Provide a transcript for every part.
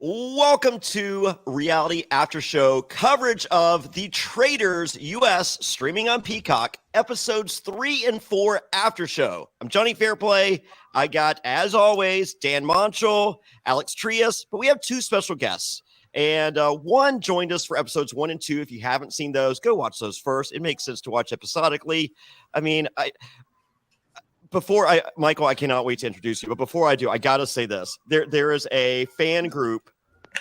Welcome to Reality After Show coverage of the Traitors US streaming on Peacock, episodes 3 and 4 after show. I'm Jonny Fairplay. I got, as always, Dan Montchal, Alex Trias, but we have two special guests. And one joined us for episodes 1 and 2. If you haven't seen those, go watch those first. It makes sense to watch episodically. I mean, Michael, I cannot wait to introduce you. But before I do, I got to say this. There is a fan group.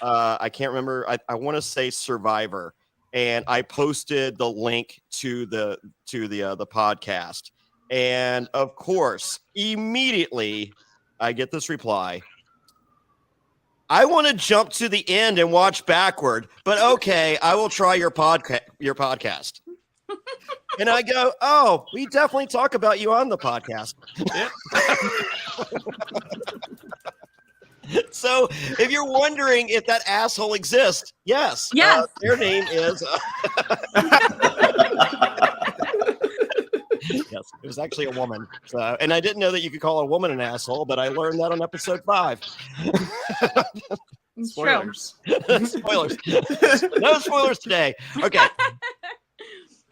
I can't remember. I want to say Survivor. And I posted the link to the podcast. And of course, immediately I get this reply. I want to jump to the end and watch backward, but okay, I will try your podcast. And I go, oh, we definitely talk about you on the podcast. So if you're wondering if that asshole exists, yes. Their name is... Yes, it was actually a woman. So, and I didn't know that you could call a woman an asshole, but I learned that on episode 5. Spoilers. Spoilers. No spoilers today. Okay.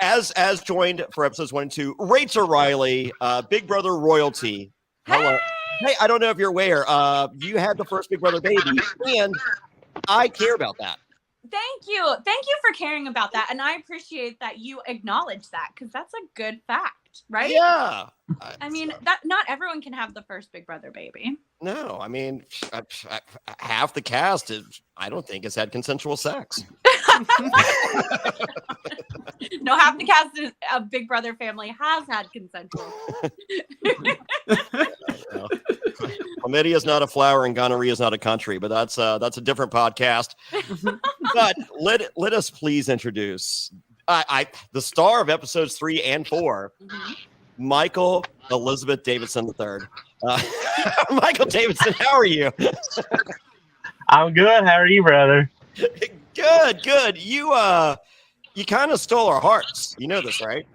As joined for episodes 1 and 2, Rachel Reilly, Big Brother royalty. Hello. Hey, I don't know if you're aware. You had the first Big Brother baby, and I care about that. Thank you for caring about that, and I appreciate that you acknowledge that because that's a good fact, right? Yeah. I mean, that not everyone can have the first Big Brother baby. No, I mean, half the cast I don't think has had consensual sex. No, half the cast of Big Brother family has had consensual. Chlamydia is not a flower and gonorrhea is not a country, but that's a different podcast. But let us please introduce the star of episodes 3 and 4, Michael Elizabeth Davidson III. Michael Davidson, how are you? I'm good. How are you, brother? Good. You kind of stole our hearts. You know this, right?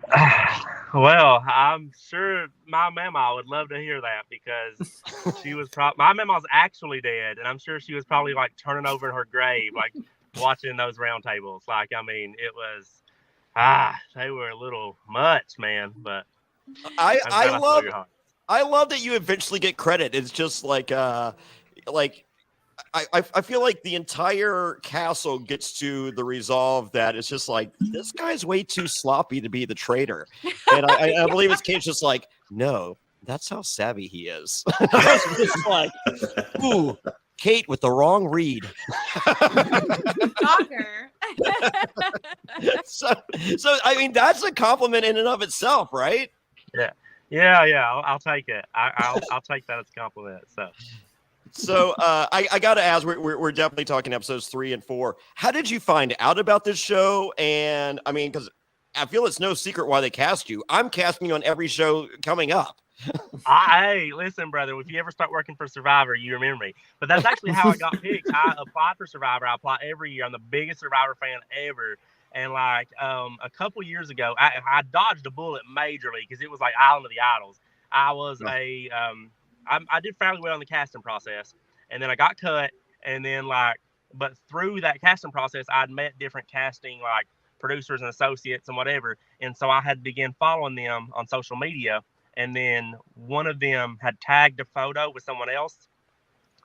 Well, I'm sure my mama would love to hear that because she was my mama's actually dead, and I'm sure she was probably like turning over in her grave, like watching those round tables. Like, I mean, it was they were a little much, man. But I love that you eventually get credit. It's just like I feel like the entire castle gets to the resolve that it's just like, this guy's way too sloppy to be the traitor. And I believe it's Kate's just like, no, that's how savvy he is. I was just like, ooh, Kate with the wrong read. Stalker. So I mean, that's a compliment in and of itself, right? Yeah. I'll take it. I'll take that as a compliment. So I got to ask, we're definitely talking episodes 3 and 4. How did you find out about this show? And I mean, because I feel it's no secret why they cast you. I'm casting you on every show coming up. Hey, listen, brother, if you ever start working for Survivor, you remember me. But that's actually how I got picked. I applied for Survivor. I apply every year. I'm the biggest Survivor fan ever. And like a couple years ago, I dodged a bullet majorly because it was like Island of the Idols. I was I did fairly well in the casting process, and then I got cut, and then but through that casting process, I'd met different casting producers and associates and whatever, and so I had to begin following them on social media, and then one of them had tagged a photo with someone else,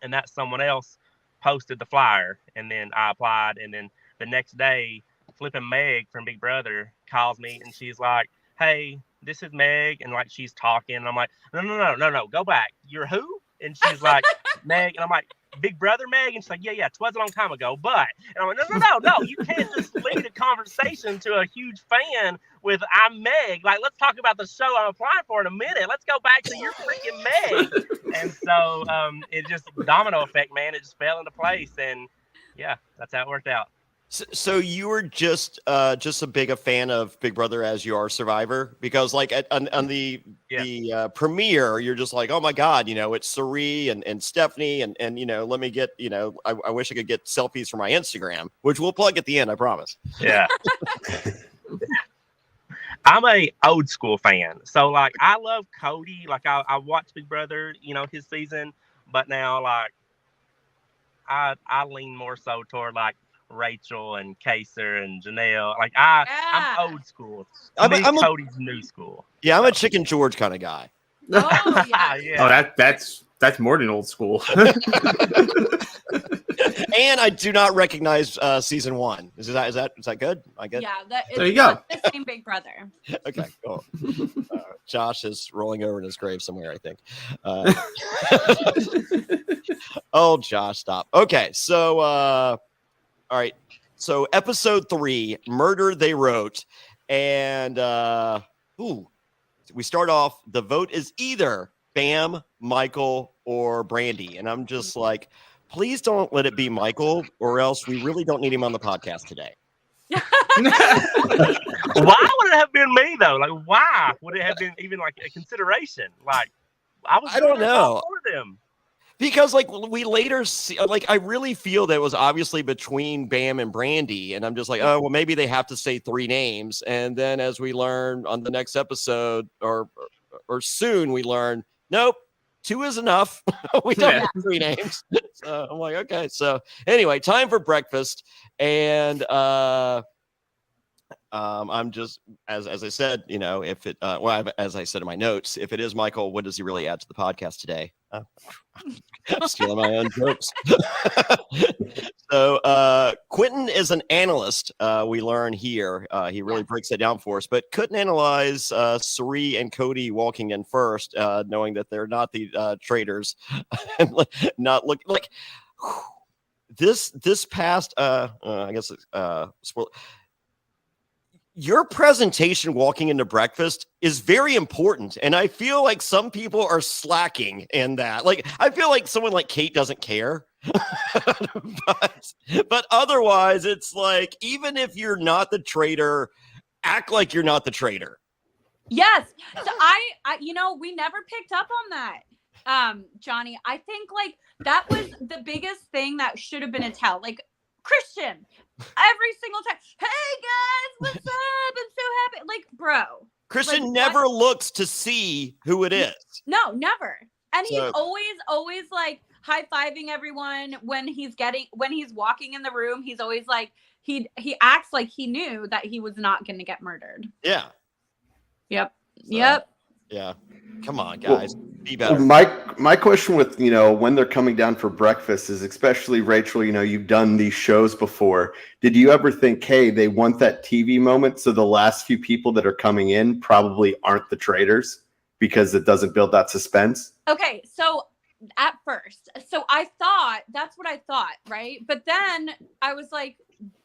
and that someone else posted the flyer, and then I applied, and then the next day, flipping Meg from Big Brother calls me, and she's like, hey, this is Meg, and she's talking, and I'm like, no, go back. You're who? And she's like, Meg, and I'm like, Big Brother Meg, and she's like, yeah, 'twas a long time ago, but, and I'm like, no, you can't just lead a conversation to a huge fan with I'm Meg. Let's talk about the show I'm applying for in a minute. Let's go back to your freaking Meg. And so it just domino effect, man. It just fell into place, and yeah, that's how it worked out. So you were just a big a fan of Big Brother as you are Survivor, because on the premiere, you're just like, oh my God, it's Sari and Stephanie and let me get, I wish I could get selfies for my Instagram, which we'll plug at the end, I promise. Yeah. I'm a old school fan. So I love Cody. I watched Big Brother, his season, but now I lean more so toward like Rachel and Kaser and Janelle. Like I'm old school. Cody's new school. Yeah, I'm a Chicken George kind of guy. Oh yeah. Yeah. Oh, that's more than old school. And I do not recognize season 1. Is that good? I get. Yeah, There you go. The same Big Brother. Okay, cool. Josh is rolling over in his grave somewhere, I think. Oh, Josh, stop. Okay, so all right. So episode 3, Murder They Wrote, and we start off. The vote is either Bam, Michael, or Brandy, and I'm just like, please don't let it be Michael, or else we really don't need him on the podcast today. Why would it have been me though? Like, why would it have been even like a consideration? Like, I don't know. For them. Because like we later see, like I really feel that it was obviously between Bam and Brandy, and I'm just like, oh well, maybe they have to say 3 names, and then as we learn on the next episode or soon we learn, nope, 2 is enough. We don't have 3 names. So I'm like, okay. So anyway, time for breakfast, and I'm just as I said, you know, if it as I said in my notes, if it is Michael, what does he really add to the podcast today? I'm stealing my own jokes. So Quentin is an analyst. We learn here. He really breaks it down for us, but couldn't analyze Cirie and Cody walking in first, knowing that they're not the traitors, and not look like this past. I guess your presentation walking into breakfast is very important. And I feel like some people are slacking in that. Like, I feel like someone like Kate doesn't care. but otherwise, it's like, even if you're not the traitor, act like you're not the traitor. Yes. So I we never picked up on that. Johnny, I think like that was the biggest thing that should have been a tell. Like, Christian, every single time, hey guys, what's up? I'm so happy. Like, bro, Christian never looks to see who it is. No, never. And he's always like high-fiving everyone when he's walking in the room. He's always like, he acts like he knew that he was not going to get murdered. Yeah. Yep. So, yep. Yeah. Come on, guys. Be better. My question with, when they're coming down for breakfast is, especially Rachel, you've done these shows before. Did you ever think, hey, they want that TV moment, so the last few people that are coming in probably aren't the traitors because it doesn't build that suspense? Okay, so at first, that's what I thought, right? But then I was like,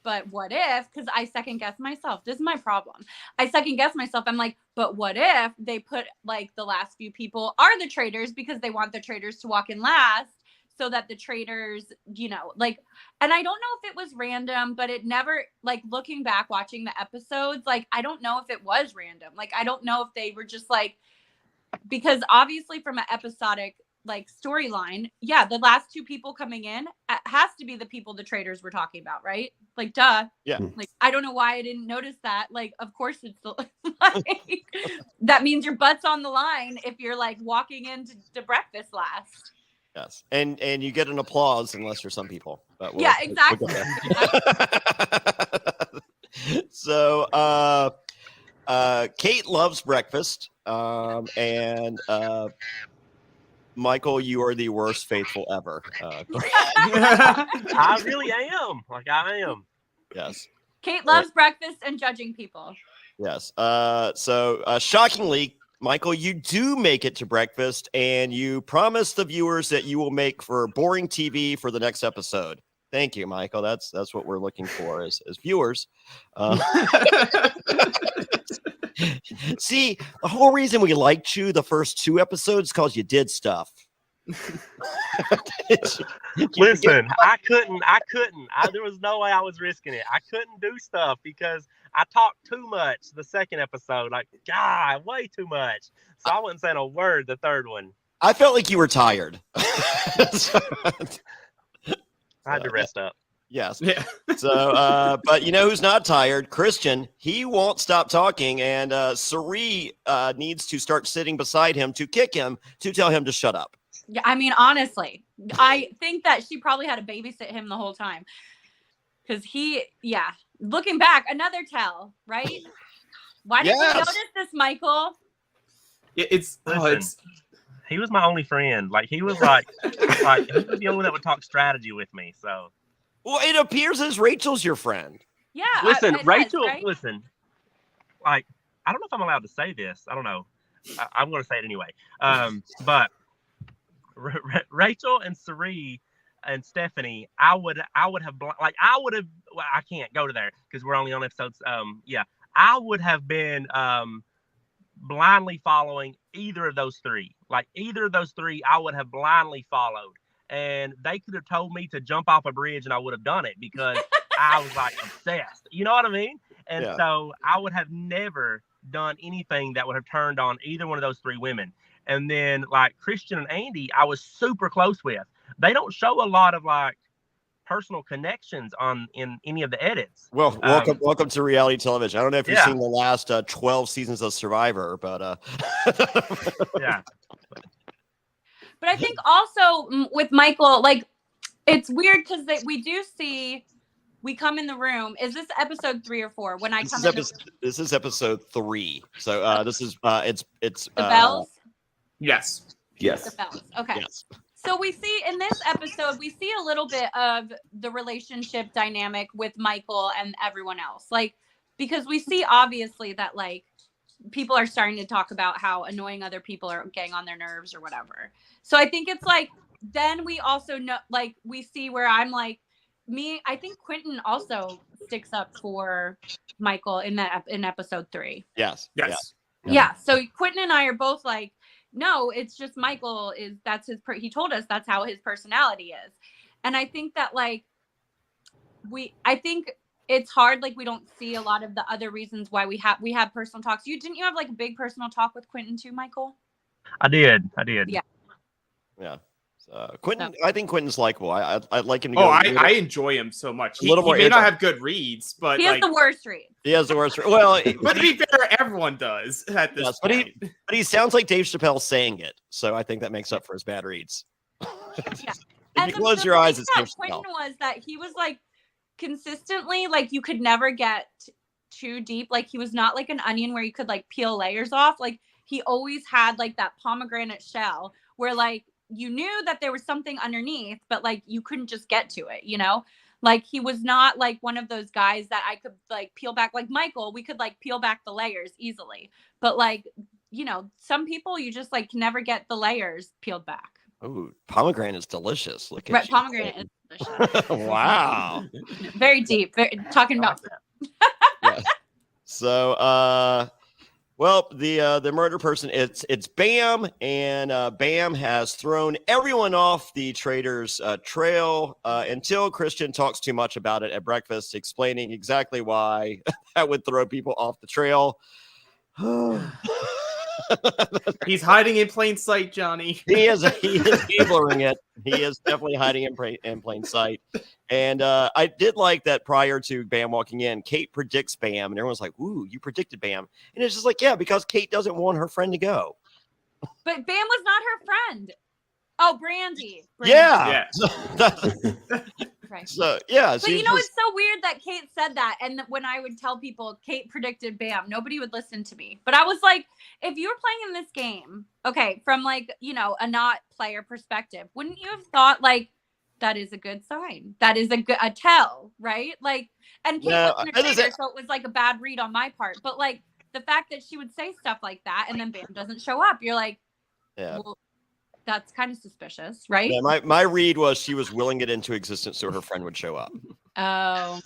but what if, because I second guess myself. This is my problem. I second guess myself. I'm like, but what if they put like the last few people are the traitors because they want the traitors to walk in last so that the traitors, like, and I don't know if it was random, but it never, like, looking back, watching the episodes, like, I don't know if it was random. Like, I don't know if they were just like, because obviously from an episodic like storyline, the last 2 people coming in has to be the people the traitors were talking about, right? Like, duh. Yeah. Like, I don't know why I didn't notice that. Like, of course it's like, that means your butt's on the line if you're like walking into breakfast last. Yes, and you get an applause unless you're some people. But exactly. So, Kate loves breakfast, and Michael, you are the worst faithful ever. I really am. Like, I am. Yes. Kate loves breakfast and judging people. Yes. So shockingly, Michael, you do make it to breakfast, and you promise the viewers that you will make for boring TV for the next episode. Thank you, Michael. That's what we're looking for as viewers. See, the whole reason we liked you the first 2 episodes is because you did stuff. Listen, I couldn't. There was no way I was risking it. I couldn't do stuff because I talked too much the second episode. Like, God, way too much. So I wasn't saying a word the third one. I felt like you were tired. I had to rest up. Yes. Yeah. So, but you know who's not tired? Christian. He won't stop talking, and Cirie needs to start sitting beside him to kick him to tell him to shut up. Yeah, I mean, honestly, I think that she probably had to babysit him the whole time. Because looking back, another tell, right? Why didn't you notice this, Michael? It's he was my only friend. Like he was like he was the only one that would talk strategy with me. So well, it appears as Rachel's your friend. Yeah. Listen, Rachel. Right? Listen, like I don't know if I'm allowed to say this. I don't know. I'm going to say it anyway. But Rachel and Sari and Stephanie, I would have well, I can't go to there because we're only on episodes. I would have been blindly following either of those three. Like either of those three, I would have blindly followed. And they could have told me to jump off a bridge and I would have done it because I was like obsessed. You know what I mean? And so I would have never done anything that would have turned on either one of those three women. And then like Christian and Andy, I was super close with. They don't show a lot of like personal connections in any of the edits. Well, welcome to reality television. I don't know if you've seen the last 12 seasons of Survivor, but yeah. But I think also with Michael, like it's weird because we come in the room. Is this episode 3 or 4? When I come in this is episode 3. So this is it's the bells. Yes. The bells. Okay. Yes. So we see in this episode, we see a little bit of the relationship dynamic with Michael and everyone else. Like, because we see obviously that like people are starting to talk about how annoying other people are getting on their nerves or whatever. So I think it's like, then we also know, like we see where I'm like, I think Quentin also sticks up for Michael in episode 3. Yes. Yeah. So Quentin and I are both like, no, it's just Michael he told us that's how his personality is. And I think that like I think it's hard. Like we don't see a lot of the other reasons why we have personal talks. Didn't you have like a big personal talk with Quentin too, Michael? I did. Yeah. Quentin, I think Quentin's likable. I like him to go. I enjoy him so much. He may not have good reads, but he has the worst reads. He has the worst reads. Well, but to be fair, everyone does at this point. But he sounds like Dave Chappelle saying it, so I think that makes up for his bad reads. Yeah. If you close your eyes, it's Dave Quentin Chappelle. was that he was like consistently like you could never get too deep. Like he was not like an onion where you could like peel layers off. Like he always had like that pomegranate shell where like you knew that there was something underneath, but like you couldn't just get to it, you know? Like he was not like one of those guys that I could like peel back. Like Michael, we could like peel back the layers easily. But like, you know, some people you just like can never get the layers peeled back. Oh, pomegranate is delicious. Look at right, pomegranate is delicious. Wow. Very deep. Talking about yeah. So well, the murder person, it's Bam, and Bam has thrown everyone off the Traitors trail until Christian talks too much about it at breakfast, explaining exactly why that would throw people off the trail. He's hiding in plain sight, Johnny. He is gablering it. He is definitely hiding in plain sight. And I did like that prior to Bam walking in, Kate predicts Bam, and everyone's like, ooh, you predicted Bam. And it's just like, yeah, because Kate doesn't want her friend to go. But Bam was not her friend. Oh, Brandy. Yeah. Right. So, yeah. But you know, it's so weird that Kate said that. And when I would tell people Kate predicted Bam, nobody would listen to me. But I was like, if you were playing in this game, okay, from like, you know, a not player perspective, wouldn't you have thought like, that is a good sign. That is a tell, right? Like, and Kate wasn't a traitor, so it was like a bad read on my part. But like the fact that she would say stuff like that and then Bam doesn't show up, you're like, well, that's kind of suspicious, right? Yeah, my read was she was willing it into existence so her friend would show up. Oh,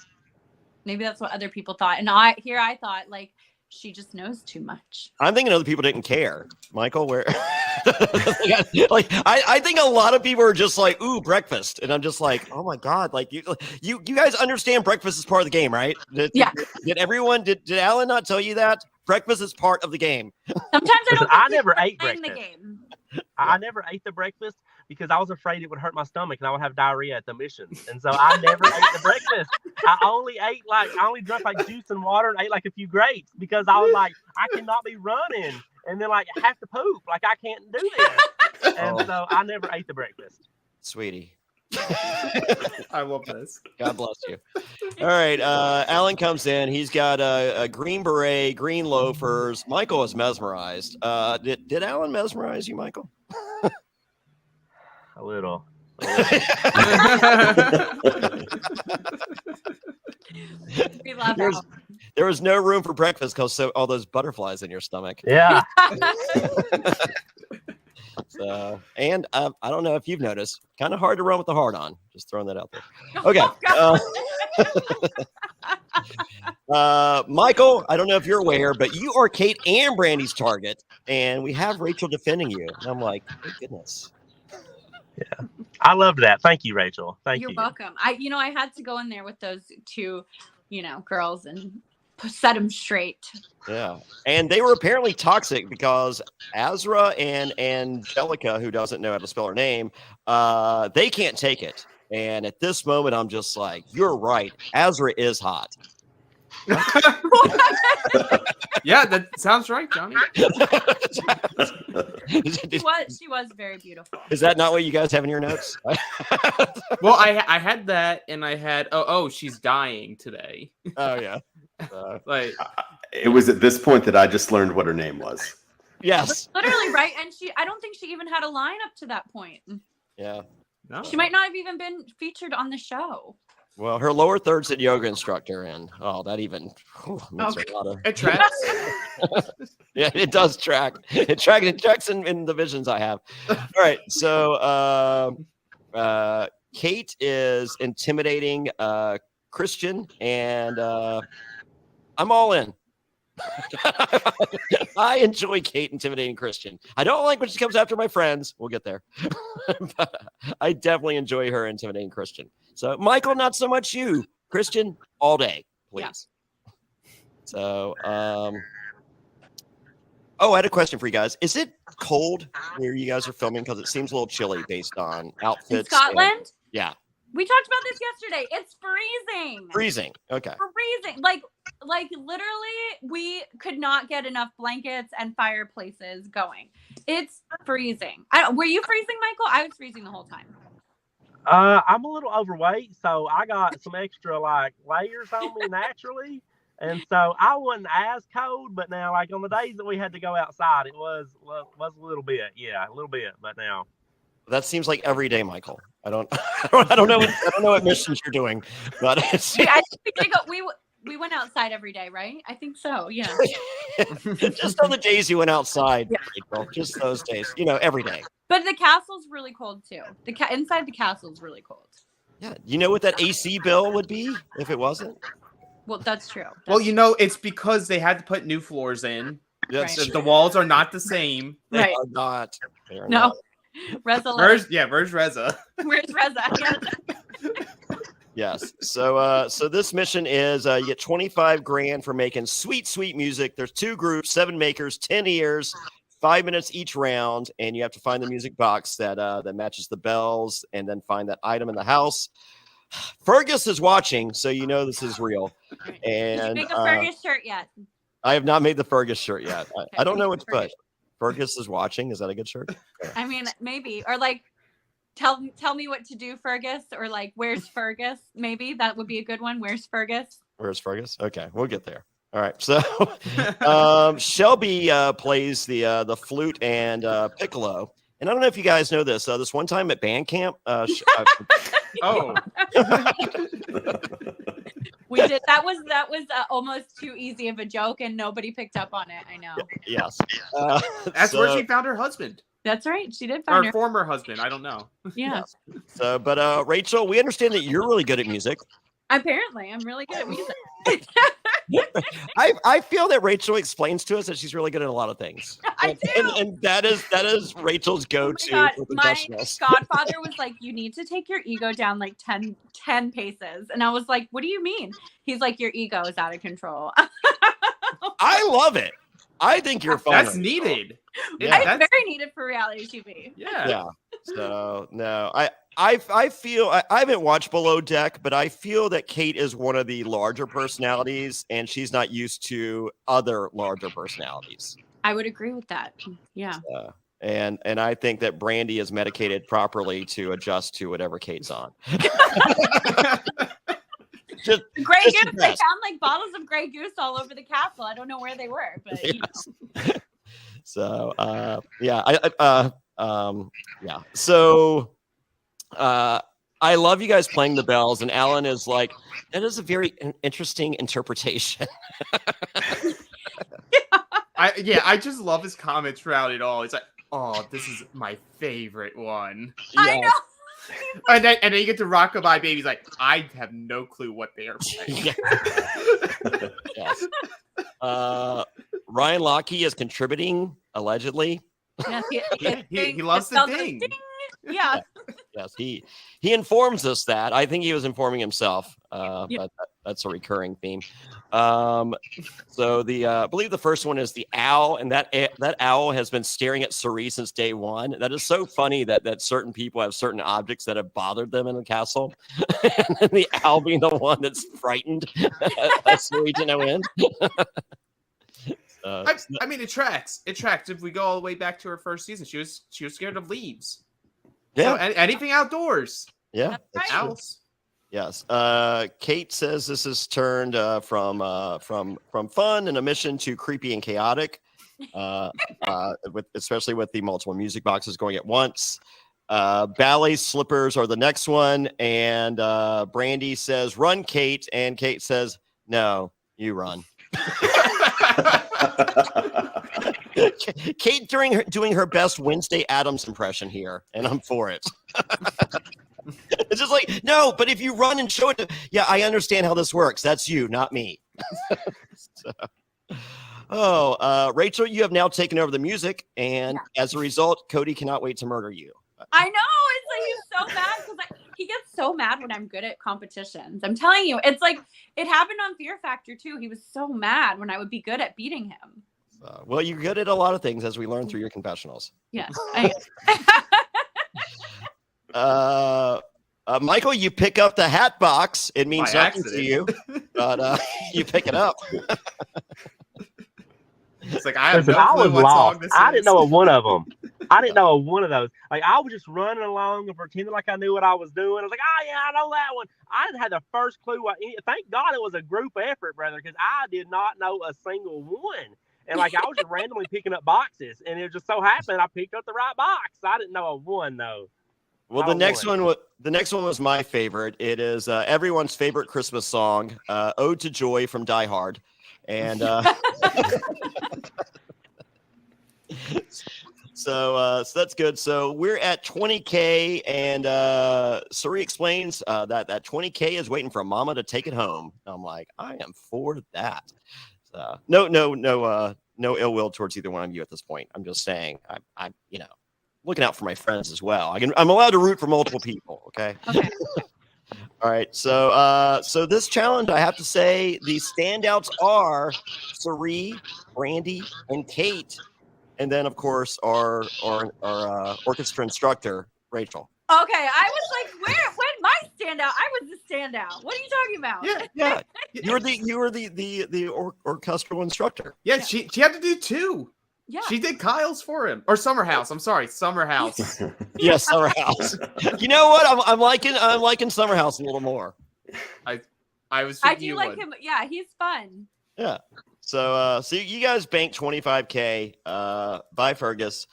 maybe that's what other people thought. And I thought like she just knows too much. I'm thinking other people didn't care. Michael, where like I think a lot of people are just like, ooh, breakfast. And I'm just like, oh my God, like you guys understand breakfast is part of the game, right? Did Alan not tell you that? Breakfast is part of the game. Sometimes I never ate breakfast. I never ate the breakfast, because I was afraid it would hurt my stomach and I would have diarrhea at the missions. And so I never ate the breakfast. I only drank like juice and water and ate like a few grapes because I was like, I cannot be running and then like have to poop. Like I can't do this. And so I never ate the breakfast. Sweetie. I love this. God bless you. All right. Alan comes in. He's got a green beret, green loafers. Michael is mesmerized. Did Alan mesmerize you, Michael? A little. We love there was no room for breakfast because all those butterflies in your stomach. Yeah. So, and I don't know if you've noticed, kind of hard to run with the heart on. Just throwing that out there. Okay. Michael, I don't know if you're aware, but you are Kate and Brandy's target, and we have Rachel defending you. And I'm like, thank goodness. Yeah, I loved that. Thank you, Rachel. You're welcome. I had to go in there with those two, girls and set them straight. Yeah, and they were apparently toxic because Azra and Angelica, who doesn't know how to spell her name, they can't take it. And at this moment, I'm just like, you're right. Azra is hot. Yeah, that sounds right, Johnny. She was very beautiful. Is that not what you guys have in your notes? Well, I had that, and I had she's dying today. Oh yeah. It was at this point that I just learned what her name was. Yes. Literally, right? And I don't think she even had a line up to that point. Yeah. No. She might not have even been featured on the show. Well, her lower third said yoga instructor, and that even makes a lot of... It tracks. Yeah, it does track. It tracks in the visions I have. All right, so Kate is intimidating Christian, and I'm all in. I enjoy Kate intimidating Christian. I don't like when she comes after my friends. We'll get there. But I definitely enjoy her intimidating Christian. So, Michael, not so much you. Christian, all day, please. Yeah. So, I had a question for you guys. Is it cold where you guys are filming? Because it seems a little chilly based on outfits. In Scotland? Yeah. We talked about this yesterday. It's freezing. Freezing. Okay. Freezing. Like literally, we could not get enough blankets and fireplaces going. It's freezing. Were you freezing, Michael? I was freezing the whole time. I'm a little overweight, so I got some extra layers on me naturally, and so I wasn't as cold. But now, on the days that we had to go outside, it was a little bit, But now, that seems like every day, Michael. I don't know what missions you're doing, but I think we went outside every day, right? I think so. Yeah. Just on the days you went outside, yeah. April, just those days, every day. But the castle's really cold too. Inside the castle's really cold. Yeah. You know what that AC bill would be if it wasn't? Well, that's true. It's because they had to put new floors in. Yes. Right. The walls are not the same. They right. are not. They are no. not. Reza. Where's Reza? Where's Reza? Yes. So this mission is you get $25,000 for making sweet music. There's 2 groups, 7 makers, 10 ears, 5 minutes each round, and you have to find the music box that matches the bells, and then find that item in the house. Fergus is watching, so this is real. And did you make a Fergus shirt yet? I have not made the Fergus shirt yet. Okay. I don't know what to put. Fergus is watching. Is that a good shirt? I mean, maybe. Or tell me what to do, Fergus. Or where's Fergus? Maybe that would be a good one. Where's Fergus? Where's Fergus? Okay, we'll get there. All right. So Shelby plays the flute and piccolo. And I don't know if you guys know this. This one time at band camp. We did. That was almost too easy of a joke, and nobody picked up on it. I know. Yes. That's where she found her husband. That's right. She did find her former husband. I don't know. Yeah. So, but Rachel, we understand that you're really good at music. Apparently, I'm really good at music. I feel that Rachel explains to us that she's really good at a lot of things. I do. And that is Rachel's go-to. My godfather was like, you need to take your ego down 10 paces. And I was like, what do you mean? He's like, your ego is out of control. I love it. I think you're fun. That's needed. Yeah. It's very needed for reality TV. Yeah. Yeah. So no, I feel I haven't watched Below Deck, but I feel that Kate is one of the larger personalities, and she's not used to other larger personalities. I would agree with that. Yeah. And I think that Brandy is medicated properly to adjust to whatever Kate's on. Just Grey just Goose. the They best. found like bottles of Grey Goose all over the castle. I don't know where they were, but you know. So yeah, yeah. So I love you guys playing the bells, and Alan is like, that is a very interesting interpretation. I just love his comments throughout it all. It's like, oh, this is my favorite one. I know. And then you get to Rockabye Baby's like, I have no clue what they are playing. Yes. Ryan Lochte is contributing, allegedly. Yes, He loves the ding. Yeah. Yes, he informs us that. I think he was informing himself. But that's a recurring theme. So I believe the first one is the owl, and that owl has been staring at Cerie since day one. That is so funny that certain people have certain objects that have bothered them in the castle, and then the owl being the one that's frightened at Cerie to no end. I mean, it tracks. It tracks. If we go all the way back to her first season, she was scared of leaves. Yeah, So, anything outdoors. yeah. That's true. Owls. Yes. Kate says this has turned from fun and a mission to creepy and chaotic, especially with the multiple music boxes going at once. Ballet slippers are the next one, and Brandy says, "Run, Kate," and Kate says, "No, you run." Kate doing her best Wednesday Addams impression here, and I'm for it. It's just like, no, but if you run and show it, yeah, I understand how this works. That's you, not me. Rachel, you have now taken over the music, and as a result, Cody cannot wait to murder you. I know. It's like he's so mad because he gets so mad when I'm good at competitions. I'm telling you, it's like it happened on Fear Factor too. He was so mad when I would be good at beating him. Well, you're good at a lot of things, as we learned through your confessionals. Yes. Michael, you pick up the hat box. It means By nothing to accident. you, but you pick it up. It's like, I have Listen, no I clue was what lost. song this I is. didn't know one of them. I didn't know one of those. Like, I was just running along and pretending like I knew what I was doing. I was like, oh, yeah, I know that one. I didn't have the first clue. Thank God it was a group effort, brother, because I did not know a single one. And, like, I was just randomly picking up boxes, and it just so happened I picked up the right box. I didn't know a one, though. Well, the next one was my favorite. It is everyone's favorite Christmas song, "Ode to Joy" from Die Hard, and so that's good. So we're at 20K, and Cerie explains that 20K is waiting for Mama to take it home. I'm like, I am for that. No ill will towards either one of you at this point. I'm just saying, I'm looking out for my friends as well. I'm allowed to root for multiple people. Okay. Okay. All right. So this challenge, I have to say, the standouts are Cerie, Brandy, and Kate, and then of course our orchestra instructor, Rachel. Okay. I was like, when my standout? I was the standout. What are you talking about? Yeah. You were the orchestral instructor. Yeah, she had to do two. Yeah. She did Kyle's for him. Or Summer House. I'm sorry, Summer House. Yes, Summer House. You know what? I'm liking Summer House a little more. I was I thinking do you like would. him. Yeah, he's fun. Yeah. So you guys banked 25K. Bye, Fergus.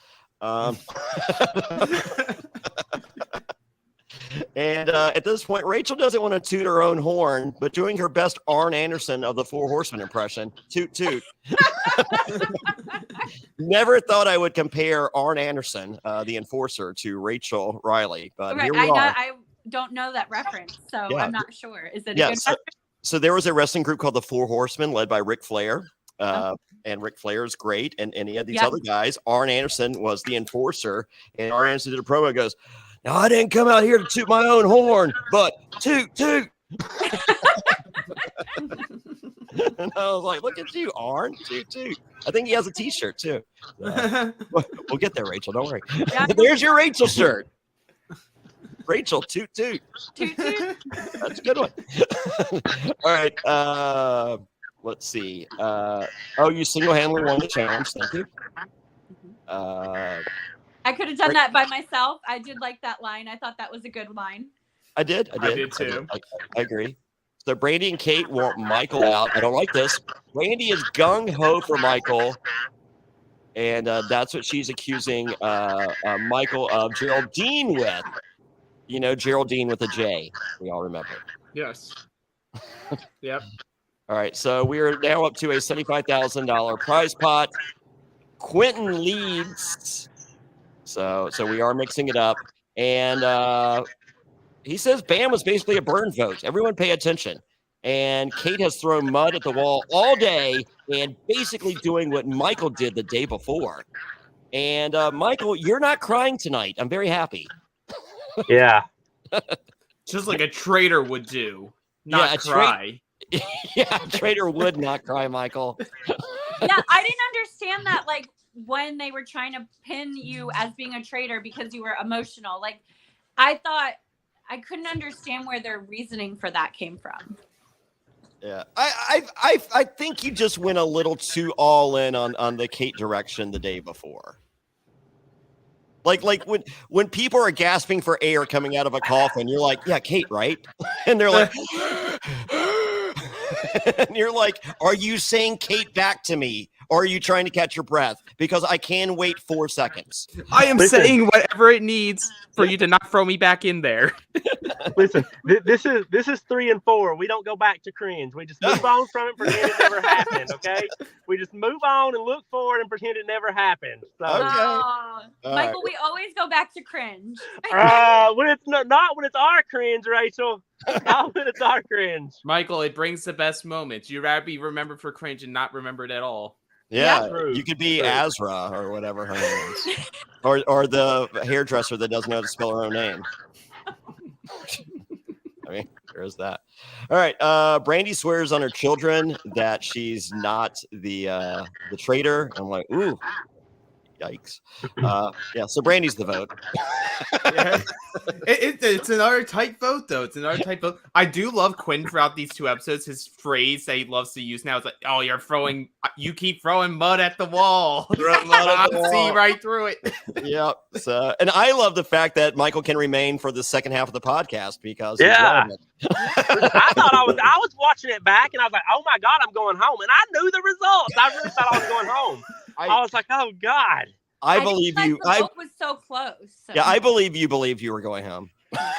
And at this point, Rachel doesn't want to toot her own horn, but doing her best Arn Anderson of the Four Horsemen impression. Toot, toot. Never thought I would compare Arn Anderson, the enforcer, to Rachel Reilly, but Right. here we are. I don't know that reference, so Yeah. I'm not sure. Is it a Yeah, good so, reference? so there was a wrestling group called the Four Horsemen, led by Ric Flair. And Ric Flair is great. And he had these other guys. Arn Anderson was the enforcer. And Arn Anderson did a promo and goes, "Now, I didn't come out here to toot my own horn, but toot, toot." And I was like, look at you, Arn. Toot, toot. I think he has a t-shirt too. We'll get there, Rachel. Don't worry. Yeah. There's your Rachel shirt. Rachel, toot, toot. Toot, toot. That's a good one. All right. Let's see. You single-handedly won the challenge. Thank you. I could have done that by myself. I did like that line. I thought that was a good line. I did too. I agree. So Brandy and Kate want Michael out. I don't like this. Brandy is gung-ho for Michael. And that's what she's accusing Michael of Geraldine with. You know, Geraldine with a J. We all remember. Yes. Yep. All right. So we are now up to a $75,000 prize pot. Quentin leads. So we are mixing it up. And he says Bam was basically a burn vote. Everyone pay attention. And Kate has thrown mud at the wall all day and basically doing what Michael did the day before. And Michael, you're not crying tonight. I'm very happy. Yeah. Just like a traitor would do. Not cry. Yeah, a traitor would not cry, Michael. Yeah, I didn't understand that, like, when they were trying to pin you as being a traitor because you were emotional. Like, I couldn't understand where their reasoning for that came from. Yeah, I think you just went a little too all in on the Kate direction the day before. Like when people are gasping for air coming out of a coffin, you're like, yeah, Kate, right? And they're like, and you're like, are you saying Kate back to me? Or are you trying to catch your breath? Because I can wait 4 seconds. I am saying whatever it needs for you to not throw me back in there. Listen, this is 3 and 4. We don't go back to cringe. We just move on from it, pretend it never happened. Okay, we just move on and look forward and pretend it never happened. So, Michael, right. we always go back to cringe. when it's not when it's our cringe, Rachel. Not when it's our cringe. Michael, it brings the best moments. You'd rather be remembered for cringe and not remembered at all. Yeah, True. You could be Azra or whatever her name is, or the hairdresser that doesn't know how to spell her own name. I mean, there's that. All right, Brandy swears on her children that she's not the traitor. I'm like, ooh, yikes. Yeah, so Brandy's the vote. Yeah. It's another tight vote, though. It's another tight vote. I do love Quinn throughout these 2 episodes. His phrase that he loves to use now is like, "Oh, you keep throwing mud at the wall. See right through it." Yep. So, and I love the fact that Michael can remain for the second half of the podcast because I thought I was watching it back and I was like, "Oh my God, I'm going home," and I knew the results. I really thought I was going home. I was like, "Oh God." I believe you. The vote was so close. So. Yeah, I believe you were going home.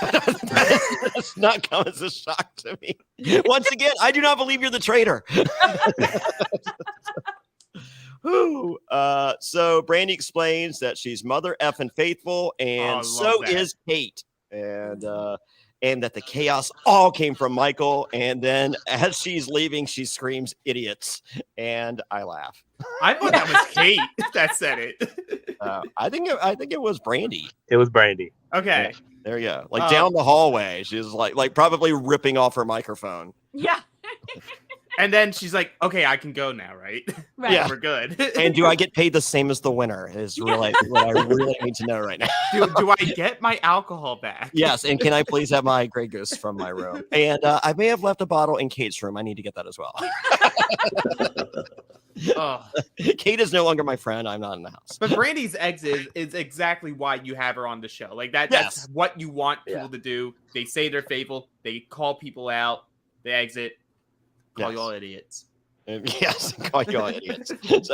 That's not come as a shock to me. Once again, I do not believe you're the traitor. So Brandy explains that she's mother effing faithful, and so is Kate, and that the chaos all came from Michael. And then as she's leaving, she screams, "Idiots!" And I laugh. I thought that was Kate that said it. I think it was Brandy. It was Brandy. Okay. Yeah, there you go. Like down the hallway, she's like probably ripping off her microphone. Yeah. And then she's like, "Okay, I can go now, right? Right. Yeah, we're good." And do I get paid the same as the winner? Is really what I really need to know right now. Do I get my alcohol back? Yes, and can I please have my Grey Goose from my room? And I may have left a bottle in Kate's room. I need to get that as well. Kate is no longer my friend. I'm not in the house. But Brandy's exit is exactly why you have her on the show. Like that's what you want people to do. They say they're faithful. They call people out. They exit. Call you all idiots. Yes, call you all idiots.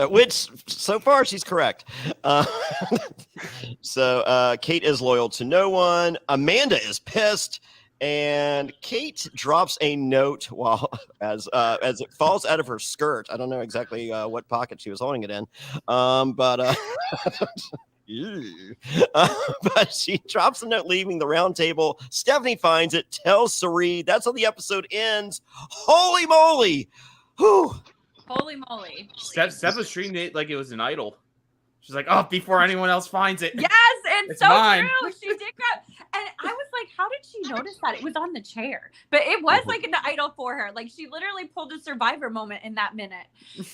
Which so far she's correct. So Kate is loyal to no one. Amanda is pissed. And Kate drops a note as it falls out of her skirt. I don't know exactly what pocket she was holding it in, but but she drops a note leaving the round table. Stephanie finds it, tells Sari. That's how the episode ends. Holy moly! Whew. Holy moly! Steph was treating it like it was an idol. She's like, "Oh, before anyone else finds it." Yes, and it's so mine. true. She did grab, And I was like, how did she notice that? It was on the chair. But it was like an idol for her. Like, she literally pulled a Survivor moment in that minute.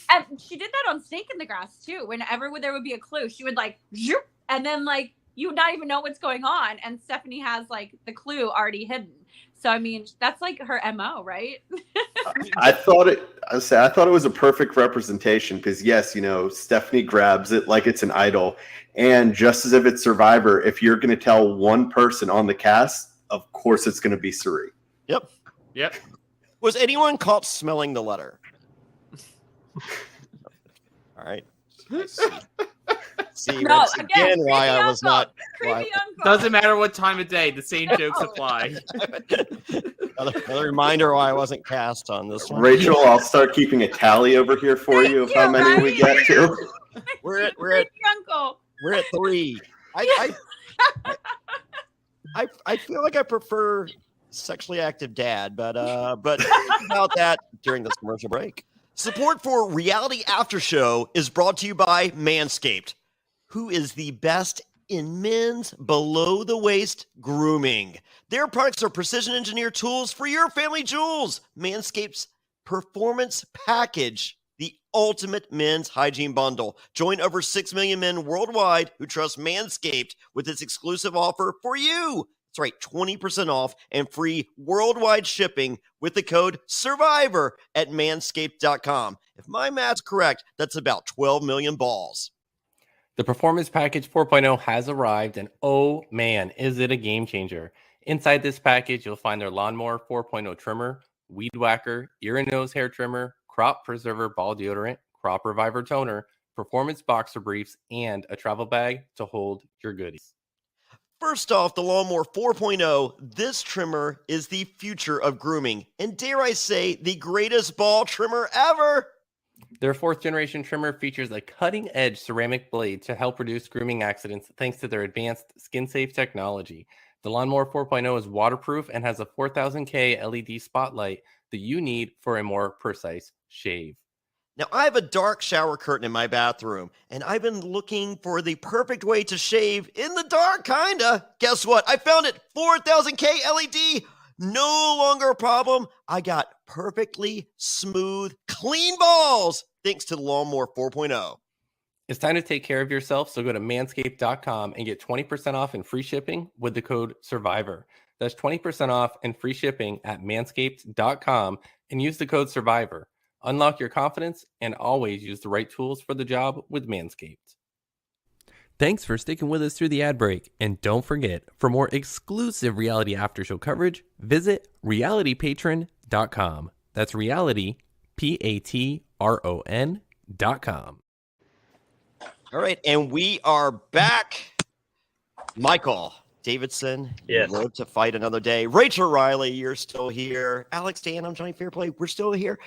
And she did that on Snake in the Grass, too. Whenever there would be a clue, she would like, zoop, and then like, you would not even know what's going on. And Stephanie has like the clue already hidden. So, I mean, that's like her MO, right? I thought it was a perfect representation because, yes, you know, Stephanie grabs it like it's an idol. And just as if it's Survivor, if you're going to tell one person on the cast, of course it's going to be Suri. Yep. Yep. Was anyone caught smelling the letter? All right. See, No, that's again why I was not. Creepy uncle. Doesn't matter what time of day, the same jokes apply. Another reminder why I wasn't cast on this one. Rachel, I'll start keeping a tally over here for you of how many we get to. We're at Creepy uncle. we're at 3. I feel like I prefer sexually active dad, but about that during this commercial break. Support for Reality After Show is brought to you by Manscaped, who is the best in men's below-the-waist grooming. Their products are precision-engineered tools for your family jewels. Manscaped's Performance Package, the ultimate men's hygiene bundle. Join over 6 million men worldwide who trust Manscaped with this exclusive offer for you. That's right, 20% off and free worldwide shipping with the code SURVIVOR at manscaped.com. If my math's correct, that's about 12 million balls. The Performance Package 4.0 has arrived, and oh man, is it a game changer. Inside this package, you'll find their Lawnmower 4.0 trimmer, Weed Whacker, ear and nose hair trimmer, Crop Preserver ball deodorant, Crop Reviver toner, Performance boxer briefs, and a travel bag to hold your goodies. First off, the Lawnmower 4.0, this trimmer is the future of grooming, and dare I say, the greatest ball trimmer ever. Their 4th generation trimmer features a cutting-edge ceramic blade to help reduce grooming accidents thanks to their advanced skin-safe technology. The Lawnmower 4.0 is waterproof and has a 4000K LED spotlight that you need for a more precise shave. Now, I have a dark shower curtain in my bathroom, and I've been looking for the perfect way to shave in the dark, kinda. Guess what? I found it. 4000K LED. No longer a problem. I got perfectly smooth, clean balls thanks to the Lawnmower 4.0. It's time to take care of yourself, so go to manscaped.com and get 20% off and free shipping with the code SURVIVOR. That's 20% off and free shipping at manscaped.com and use the code SURVIVOR. Unlock your confidence and always use the right tools for the job with Manscaped. Thanks for sticking with us through the ad break. And don't forget, for more exclusive Reality After Show coverage, visit realitypatron.com. That's reality, Patron.com. All right, and we are back. Michael Davidson, Yes. you live to fight another day. Rachel Reilly, you're still here. Alex Dan, I'm Jonny Fairplay. We're still here.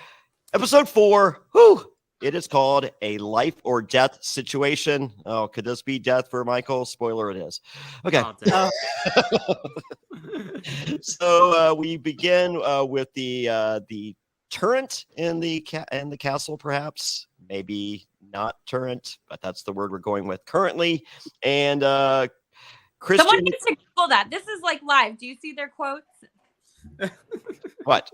Episode 4. Whew. It is called A Life or Death Situation. Oh, could this be death for Michael? Spoiler, it is. Okay. So we begin with the turret in the castle, perhaps. Maybe not turret, but that's the word we're going with currently. And Christian. Someone needs to Google that. This is like live. Do you see their quotes? What?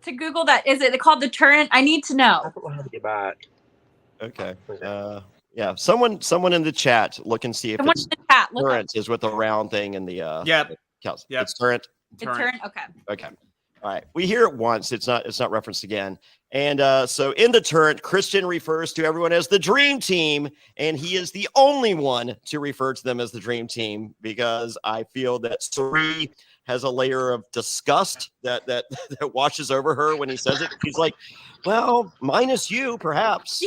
To Google that. Is it called the turret? I need to know. I don't know how to get back. Okay. Yeah. Someone in the chat look and see if Someone it's in the chat. Look up. turret is with the round thing in the Yep. castle. Yep. It's turret. The turret. Okay. Okay. All right. We hear it once. It's not referenced again. And so in the turret, Christian refers to everyone as the Dream Team, and he is the only one to refer to them as the Dream Team because I feel that Suri has a layer of disgust that washes over her when he says it. He's like, well, minus you, perhaps.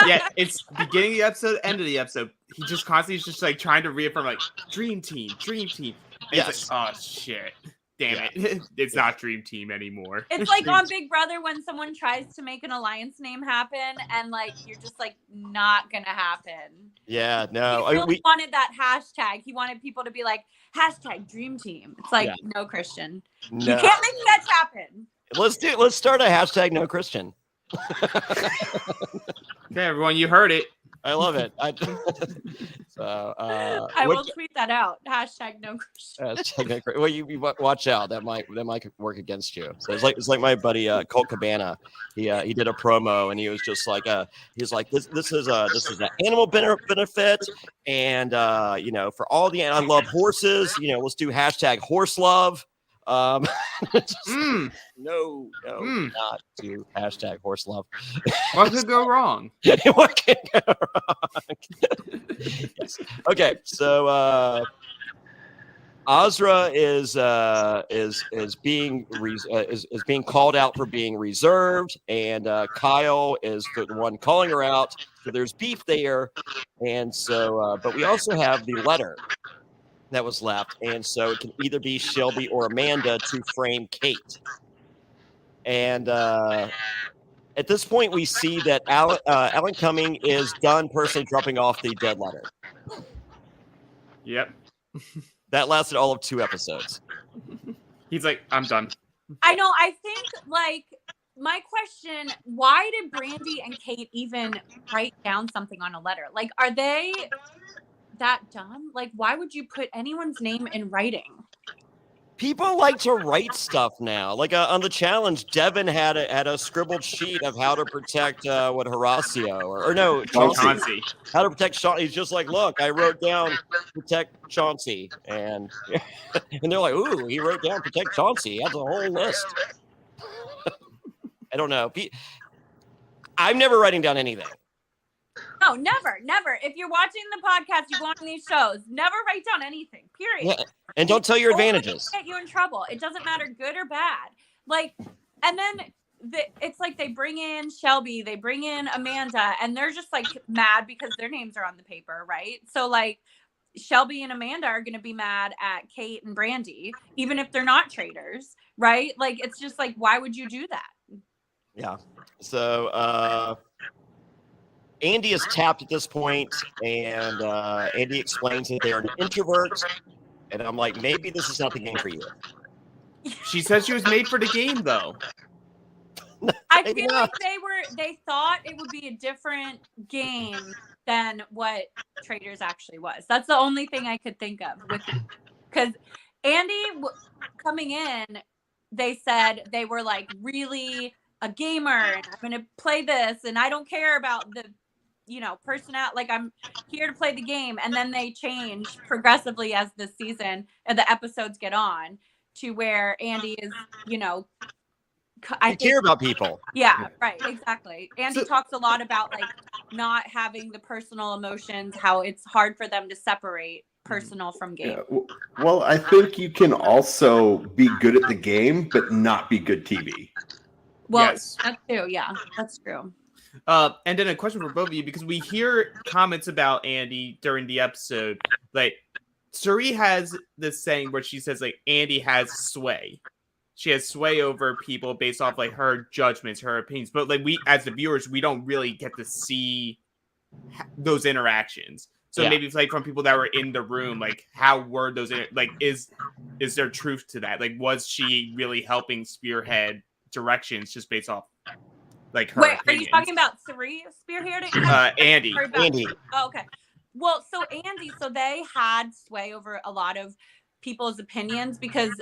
Yeah, it's beginning of the episode, end of the episode. He just constantly is just like trying to reaffirm like Dream Team. And Yes. it's like, oh shit. Damn it. It's not Dream Team anymore. It's like on Big Brother when someone tries to make an alliance name happen and like you're just like not gonna happen. Yeah, no. He really wanted that hashtag. He wanted people to be like hashtag Dream Team. It's like no, Christian. No. You can't make that happen. Let's start a hashtag no Christian. Okay, everyone, you heard it. I love it. I will tweet that out. Hashtag no Christian. Well, you watch out. That might work against you. So it's like my buddy Colt Cabana. He did a promo and he was just like he's like this is an animal benefit, and for all the I love horses. Let's do hashtag horse love. Not to hashtag horse love. What could go wrong? What can go wrong? Yes. Okay, so Azra is being called out for being reserved, and Kyle is the one calling her out. So there's beef there, and so but we also have the letter that was left, and so it can either be Shelby or Amanda to frame Kate. And at this point, we see that Alan Cumming is done personally dropping off the dead letter. Yep. That lasted all of 2 episodes. He's like, I'm done. I know. I think, like, my question, why did Brandy and Kate even write down something on a letter? Like, are they that dumb? Like, why would you put anyone's name in writing? People like to write stuff now. Like on the challenge, Devin had a scribbled sheet of how to protect Horacio or no Chauncey. How to protect Chauncey. He's just like, look, I wrote down protect Chauncey, and and they're like, ooh, he wrote down protect Chauncey. He has a whole list. I don't know. I'm never writing down anything. No, never. If you're watching the podcast, you go on these shows, never write down anything, period. Yeah. And don't tell your advantages. Get you in trouble. It doesn't matter good or bad. Like, and then it's like they bring in Shelby, they bring in Amanda, and they're just like mad because their names are on the paper, right? So like Shelby and Amanda are going to be mad at Kate and Brandy, even if they're not traitors, right? Like, it's just like, why would you do that? Yeah. So, Andy is tapped at this point, and Andy explains that they're an introvert, and I'm like, maybe this is not the game for you. She said she was made for the game, though. I feel like they thought it would be a different game than what Traitors actually was. That's the only thing I could think of, because Andy coming in, they said they were like really a gamer, and I'm going to play this, and I don't care about the personality, like I'm here to play the game. And then they change progressively as the season and the episodes get on to where Andy is, I care about people. Yeah, right. Exactly. Andy talks a lot about like not having the personal emotions, how it's hard for them to separate personal from game. Yeah. Well, I think you can also be good at the game, but not be good TV. Well, yes. That's true. Yeah, that's true. And then a question for both of you, because we hear comments about Andy during the episode. Like, Suri has this saying where she says, like, Andy has sway. She has sway over people based off, like, her judgments, her opinions. But, like, we, as the viewers, we don't really get to see those interactions. So maybe, like, from people that were in the room, like, how were those, like, is there truth to that? Like, was she really helping spearhead directions just based off like her opinions? Are you talking about Suri spearheading? Andy. Andy. Oh, okay. Well, so Andy, so they had sway over a lot of people's opinions because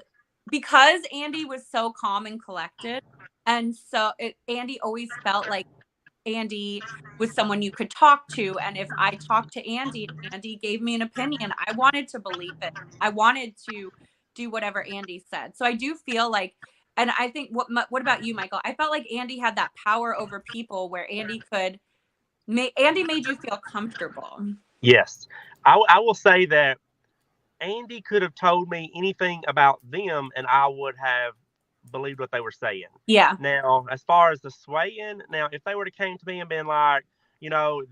Andy was so calm and collected, and so Andy always felt like Andy was someone you could talk to, and if I talked to Andy and Andy gave me an opinion, I wanted to believe it. I wanted to do whatever Andy said. So I do feel like. And I think, what about you, Michael? I felt like Andy had that power over people where Andy made you feel comfortable. Yes. I will say that Andy could have told me anything about them and I would have believed what they were saying. Yeah. Now, as far as the swaying, if they were to came to me and been like,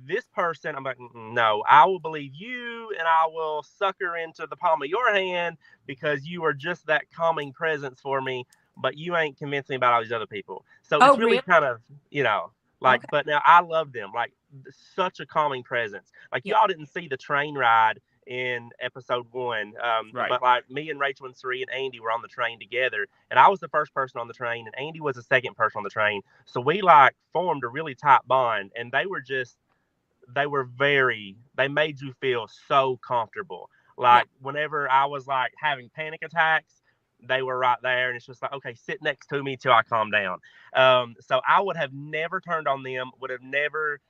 this person, I'm like, no, I will believe you and I will sucker into the palm of your hand because you are just that calming presence for me. But you ain't convinced me about all these other people. So it's really kind of, okay. But now I love them. Like, such a calming presence. Like, y'all didn't see the train ride in episode 1. Right. But like me and Rachel and Suri and Andy were on the train together. And I was the first person on the train and Andy was the second person on the train. So we like formed a really tight bond. And they were just they made you feel so comfortable. Like whenever I was like having panic attacks, they were right there, and it's just like, okay, sit next to me till I calm down. So I would have never turned on them, would have never,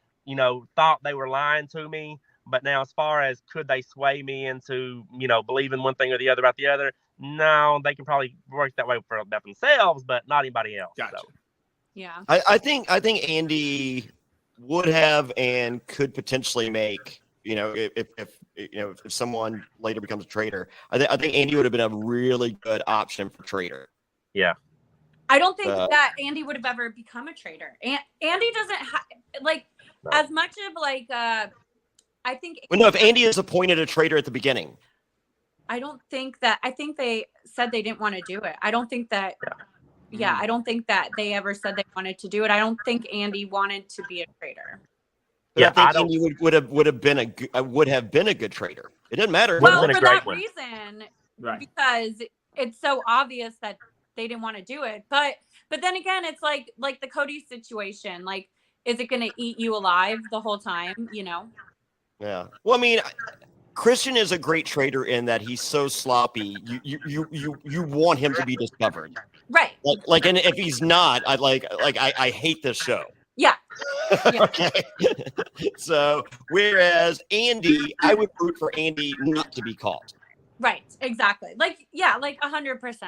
thought they were lying to me. But now, as far as could they sway me into, believing one thing or the other about the other, no, they can probably work that way for themselves, but not anybody else. Gotcha. So. Yeah. I think Andy would have and could potentially make, if someone later becomes a traitor, I think Andy would have been a really good option for traitor. Yeah. I don't think that Andy would have ever become a traitor. Andy doesn't as much of like I think. Well, no, if Andy is appointed a traitor at the beginning. I think they said they didn't want to do it. I don't think that. Yeah, I don't think that they ever said they wanted to do it. I don't think Andy wanted to be a traitor. Yeah, I think Andy would have been a good traitor. It doesn't matter. Well, for that reason, because it's so obvious that they didn't want to do it. But then again, it's like the Cody situation. Like, is it going to eat you alive the whole time? Yeah. Well, I mean, Christian is a great traitor in that he's so sloppy. You want him to be discovered, right? Like, and if he's not, I hate this show. Yeah. Okay. So, whereas Andy, I would root for Andy not to be caught. Right. Exactly. Like 100%.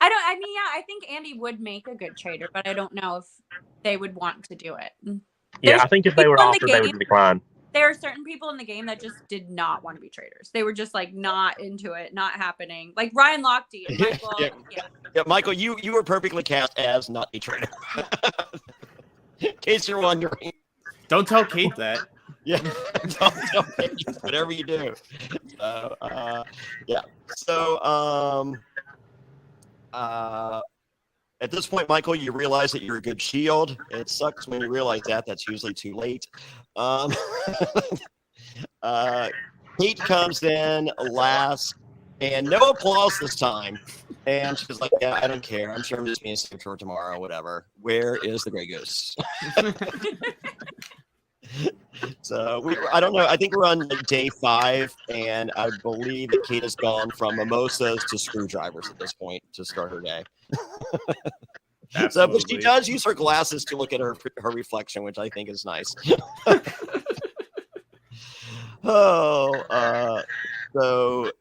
I think Andy would make a good traitor, but I don't know if they would want to do it. Yeah, I think if they were offered, they would decline. There are certain people in the game that just did not want to be traitors. They were just like not into it, not happening. Like Ryan Lochte and Michael. Yeah, Michael, you were perfectly cast as not a traitor. In case you're wondering. Don't tell Kate that. Yeah. Don't tell Kate, whatever you do. So, yeah. So, at this point, Michael, you realize that you're a good shield. It sucks when you realize that. That's usually too late. Kate comes in last, and no applause this time. And she's like, yeah, I don't care. I'm sure I'm just being saved for tomorrow, whatever. Where is the Grey Goose? So I don't know. I think we're on day 5, and I believe that Kate has gone from mimosas to screwdrivers at this point to start her day. So, but she does use her glasses to look at her reflection, which I think is nice. So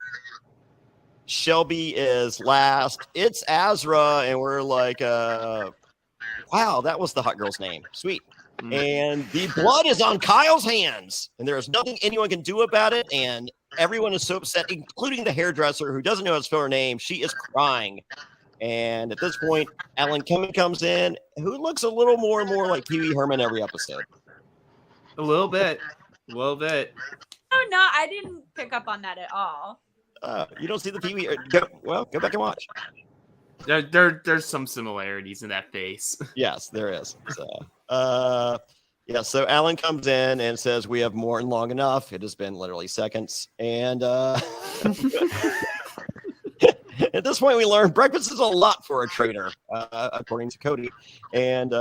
Shelby is last. It's Azra, and we're like, wow, that was the hot girl's name. Sweet. And the blood is on Kyle's hands, and there is nothing anyone can do about it. And everyone is so upset, including the hairdresser who doesn't know how to spell her name. She is crying. And at this point, Alan Cumming comes in, who looks a little more and more like Pee Wee Herman every episode. A little bit. Oh, no, I didn't pick up on that at all. You don't see the Pee Wee? Go back and watch. There's some similarities in that face. Yes, there is. So, so Alan comes in and says, we have more than long enough. It has been literally seconds. And at this point, we learn breakfast is a lot for a traitor, according to Cody. And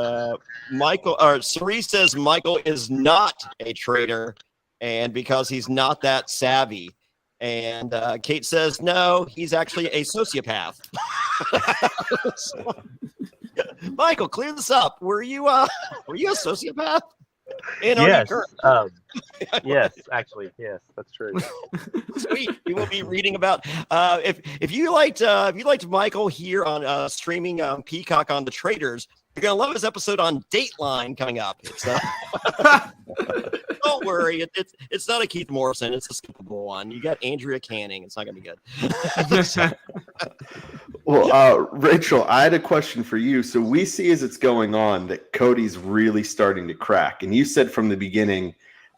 Cerise says Michael is not a traitor, and because he's not that savvy. And Kate says, no, he's actually a sociopath. So, Michael, clear this up. Were you a sociopath? Yes. Yes, actually, yes, that's true. Sweet. We will be reading about if you liked Michael here on streaming Peacock on the Traitors, you're gonna love his episode on Dateline coming up. It's, don't worry, it's not a Keith Morrison, it's a skippable one. You got Andrea Canning. It's not gonna be good. Well, Rachel, I had a question for you. So we see as it's going on that Cody's really starting to crack, and you said from the beginning,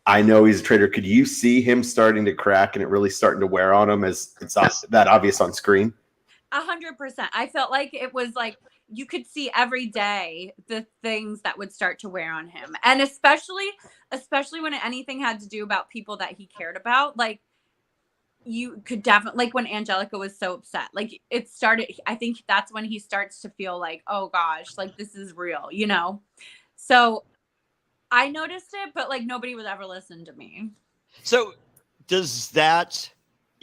I know he's a traitor. Could you see him starting to crack and it really starting to wear on him as it's that obvious on screen? 100%. I felt like it was like you could see every day the things that would start to wear on him. And especially when anything had to do about people that he cared about, like you could definitely, like when Angelica was so upset, like it started, I think that's when he starts to feel like, oh gosh, like this is real, So I noticed it, but like nobody would ever listen to me. So does that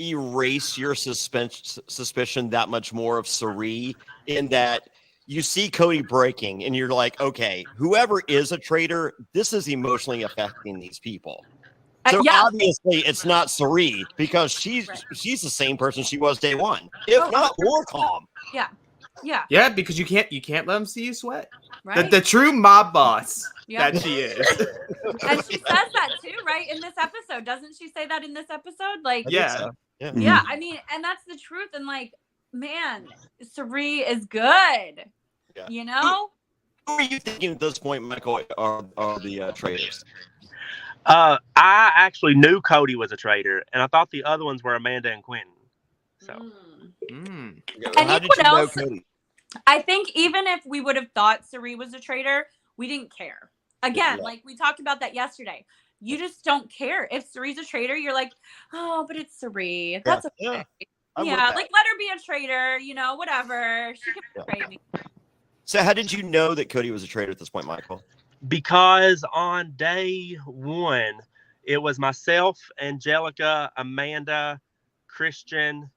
erase your suspicion that much more of Cirie, in that you see Cody breaking and you're like, okay, whoever is a traitor, this is emotionally affecting these people. So Yeah. obviously it's not Cirie, because she's the same person she was day one, if not more calm. Yeah. Yeah. Yeah, because you can't let them see you sweat. Right. The true mob boss Yeah. that she is. And she says that too, right? In this episode. Doesn't she say that in this episode? Like, Yeah. So. Yeah. yeah, I mean, and that's the truth. And like, man, Cirie is good. Yeah. You know? Who are you thinking at this point, Michael, are the traitors? I actually knew Cody was a traitor, and I thought the other ones were Amanda and Quentin. So. And How did you know Cody? I think even if we would have thought Cirie was a traitor, we didn't care. Again, like we talked about that yesterday. You just don't care. If Cirie's a traitor, you're like, oh, but it's Cirie. That's okay. Yeah, like let her be a traitor, you know, whatever. She can betray me. So how did you know that Cody was a traitor at this point, Michael? Because on day one, it was myself, Angelica, Amanda, Christian,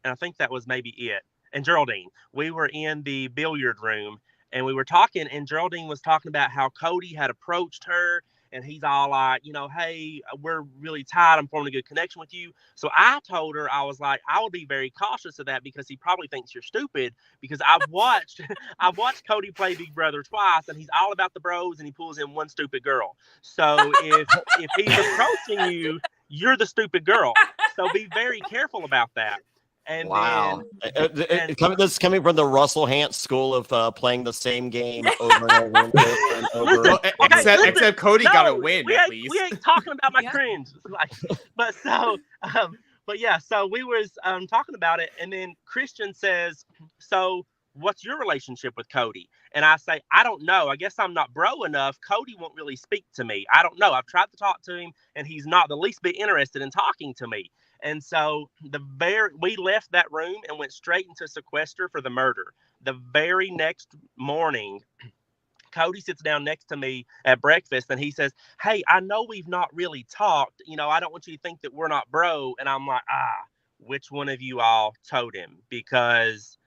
and I think that was maybe it. And Geraldine. We were in the billiard room and we were talking, and Geraldine was talking about how Cody had approached her, and he's all like, you know, hey, we're really tight. I'm forming a good connection with you. So I told her, I was like, I would be very cautious of that because he probably thinks you're stupid, because I've watched Cody play Big Brother twice, and he's all about the bros and he pulls in one stupid girl. So if he's approaching you, you're the stupid girl. So be very careful about that. And wow. Then, this is coming from the Russell Hantz school of playing the same game over and over and over. Well, except Cody got a win at least. We ain't talking about my cringe. Like, but yeah, so we was talking about it, and then Christian says, so what's your relationship with Cody? And I say, I don't know. I guess I'm not bro enough. Cody won't really speak to me. I don't know. I've tried to talk to him, and he's not the least bit interested in talking to me. And so we left that room and went straight into sequester for the murder. The very next morning, Cody sits down next to me at breakfast, and he says, hey, I know we've not really talked. You know, I don't want you to think that we're not bro. And I'm like, which one of you all told him? Because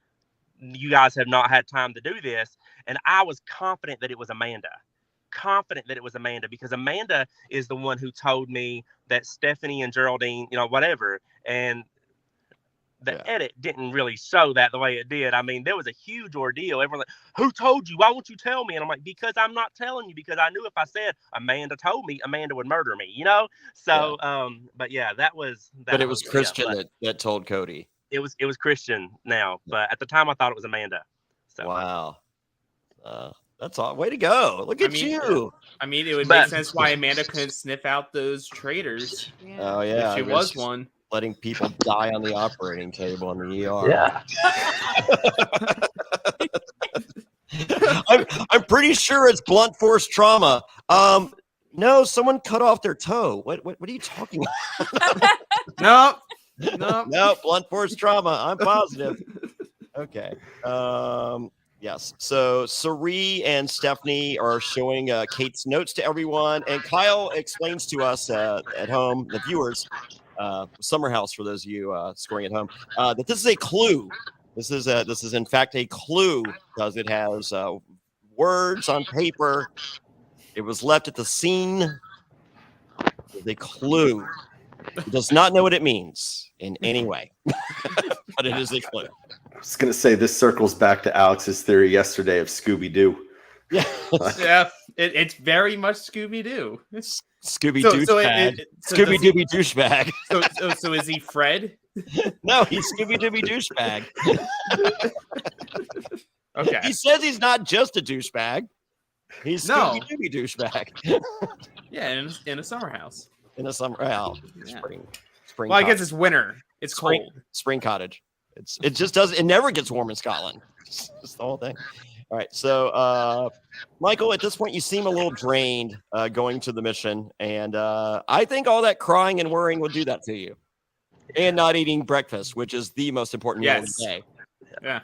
you guys have not had time to do this. And I was confident that it was Amanda. Because Amanda is the one who told me that Stephanie and Geraldine, you know, whatever. And the edit didn't really show that the way it did. I mean, there was a huge ordeal. Everyone like, who told you? Why won't you tell me? And I'm like, because I'm not telling you, because I knew if I said Amanda told me, Amanda would murder me, you know? So, but yeah, that was. But it was Christian that told Cody. It was Christian now, but at the time I thought it was Amanda. So. Wow. That's all. Way to go. Look at you. I mean, it would make sense why Amanda couldn't sniff out those traitors. Yeah. Oh, yeah. If she was one. Letting people die on the operating table in the ER. Yeah. I'm pretty sure it's blunt force trauma. No, someone cut off their toe. What are you talking about? No, blunt force trauma. I'm positive. Okay. Yes. So Cirie and Stephanie are showing Kate's notes to everyone, and Kyle explains to us at home, the viewers, Summer House for those of you scoring at home, that this is a clue. This is in fact a clue because it has words on paper. It was left at the scene with a clue. He does not know what it means in any way, but it is a clue. I was going to say this circles back to Alex's theory yesterday of Scooby-Doo. Yeah. Yeah, it's very much Scooby-Doo. Scooby-Doo douchebag. Scooby-Dooby douchebag. So is he Fred? No, he's Scooby-Dooby douchebag. Okay. He says he's not just a douchebag. He's Scooby-Dooby douchebag. Yeah, in a summer house. In a summer house. Yeah. Spring. Well, I guess it's winter. It's cold. Spring cottage. It just does. It never gets warm in Scotland. It's the whole thing. All right. So, Michael, at this point, you seem a little drained going to the mission. And I think all that crying and worrying will do that to you. And not eating breakfast, which is the most important meal of the day. Yeah.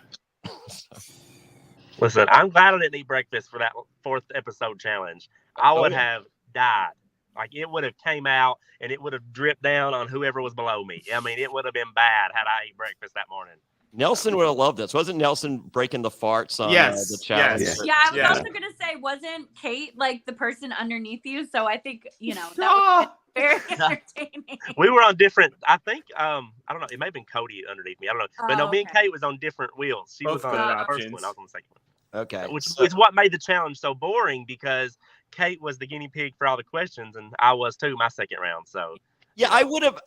Listen, I'm glad I didn't eat breakfast for that 4th episode challenge. I would have died. Like, it would have came out and it would have dripped down on whoever was below me. I mean, it would have been bad had I ate breakfast that morning. Nelson would have loved this. Wasn't Nelson breaking the farts on the challenge? Yes. Yeah, I was also gonna say, wasn't Kate like the person underneath you? So I think that was very entertaining. We were on different. I think I don't know. It may have been Cody underneath me. I don't know. But no, me and Kate was on different wheels. She was on the first one. I was on the second one. Okay. Which is what made the challenge so boring, because Kate was the guinea pig for all the questions, and I was too my second round. So. Yeah, I would have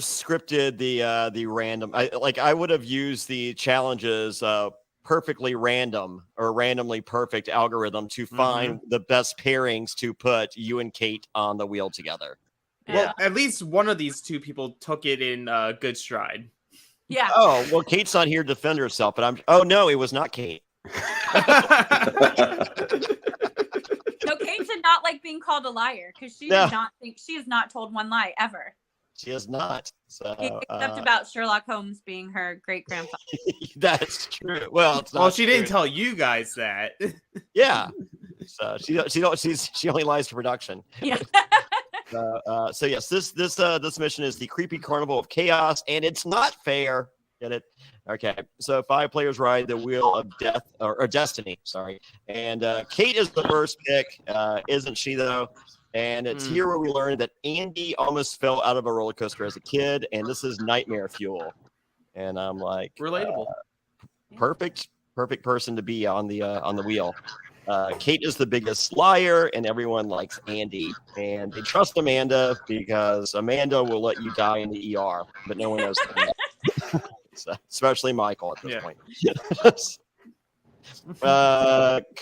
scripted the random. I would have used the challenges perfectly random or randomly perfect algorithm to find the best pairings to put you and Kate on the wheel together. Well, at least one of these two people took it in good stride. Yeah. Oh, well, Kate's not here to defend herself, but oh no, it was not Kate. No, Kate did not like being called a liar, because she did not think she has not told one lie ever. She has not. So, except about Sherlock Holmes being her great grandfather. That's true. Well, it's not she didn't tell you guys that. Yeah. So she only lies to production. Yeah. So yes, this mission is the Creepy Carnival of Chaos, and it's not fair. Get it? Okay. So 5 players ride the wheel of death or destiny. Sorry. And Kate is the first pick, isn't she though? And it's here where we learned that Andy almost fell out of a roller coaster as a kid, and this is nightmare fuel. And I'm like, relatable. Perfect person to be on the wheel. Kate is the biggest liar, and everyone likes Andy. And they trust Amanda because Amanda will let you die in the ER, but no one knows that. So, especially Michael at this point.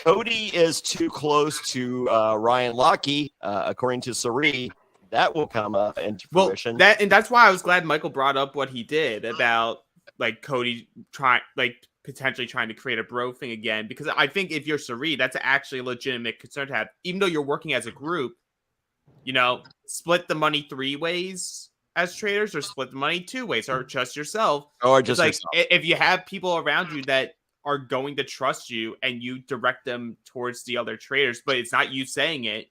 Cody is too close to Ryan Lochte, according to Sari. That will come up into fruition. That's why I was glad Michael brought up what he did about Cody potentially trying to create a bro thing again, because I think if you're Sari, that's actually a legitimate concern to have, even though you're working as a group. Split the money 3 ways as traders, or split the money 2 ways, or just yourself. Or just yourself. If you have people around you that are going to trust you and you direct them towards the other traders, but it's not you saying it.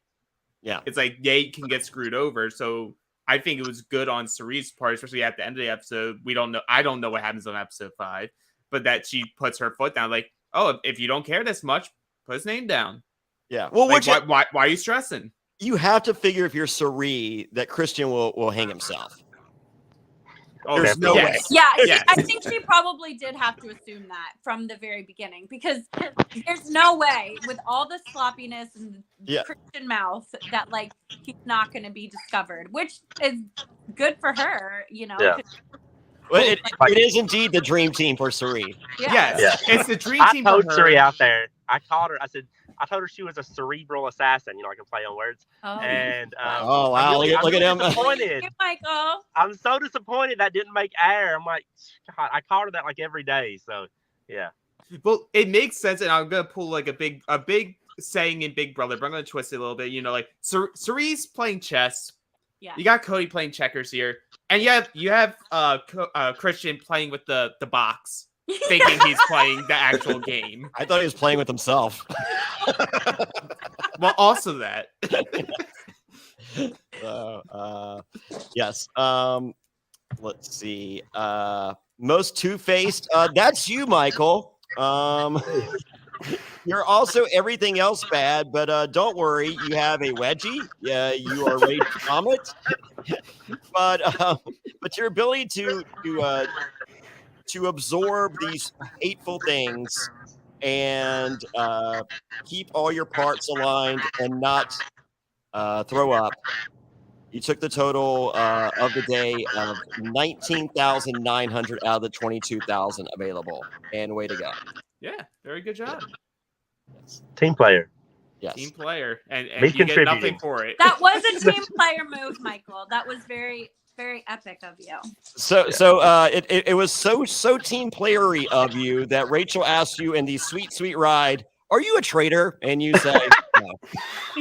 Yeah. It's like they can get screwed over. So I think it was good on Sari's part, especially at the end of the episode. I don't know what happens on episode 5, but that she puts her foot down. Like, oh, if you don't care this much, put his name down. Yeah. Well, why are you stressing? You have to figure, if you're Sari, that Christian will hang himself. Oh, there's no way. Yeah, I think she probably did have to assume that from the very beginning, because there's no way, with all the sloppiness and the Christian mouth, that he's not going to be discovered, which is good for her, Yeah. Well, it is indeed the dream team for Sari. Yes, it's the dream team. I told Sari out there. I called her. I told her she was a cerebral assassin. I can play on words. Oh. And oh wow, look at him. Disappointed. Michael. I'm so disappointed that didn't make air. I'm like, God, I called her that every day. So yeah. Well, it makes sense, and I'm gonna pull a big saying in Big Brother, but I'm gonna twist it a little bit. Sari's playing chess. Yeah. You got Cody playing checkers here, and you have Christian playing with the box. Thinking he's playing the actual game. I thought he was playing with himself. Well, also that. Yes. Let's see. Most two-faced. That's you, Michael. You're also everything else bad, but don't worry. You have a wedgie. Yeah, you are Rage Comet. But your ability to absorb these hateful things and keep all your parts aligned and not throw up. You took the total of the day of 19,900 out of the 22,000 available, and way to go. Yeah, very good job. Yes. Team player. Yes. Team player, and Me you get nothing for it. That was a team player move, Michael. That was very, very epic of you. So it was so team playery of you that Rachel asked you in the sweet ride, "Are you a traitor?" And you say, "No."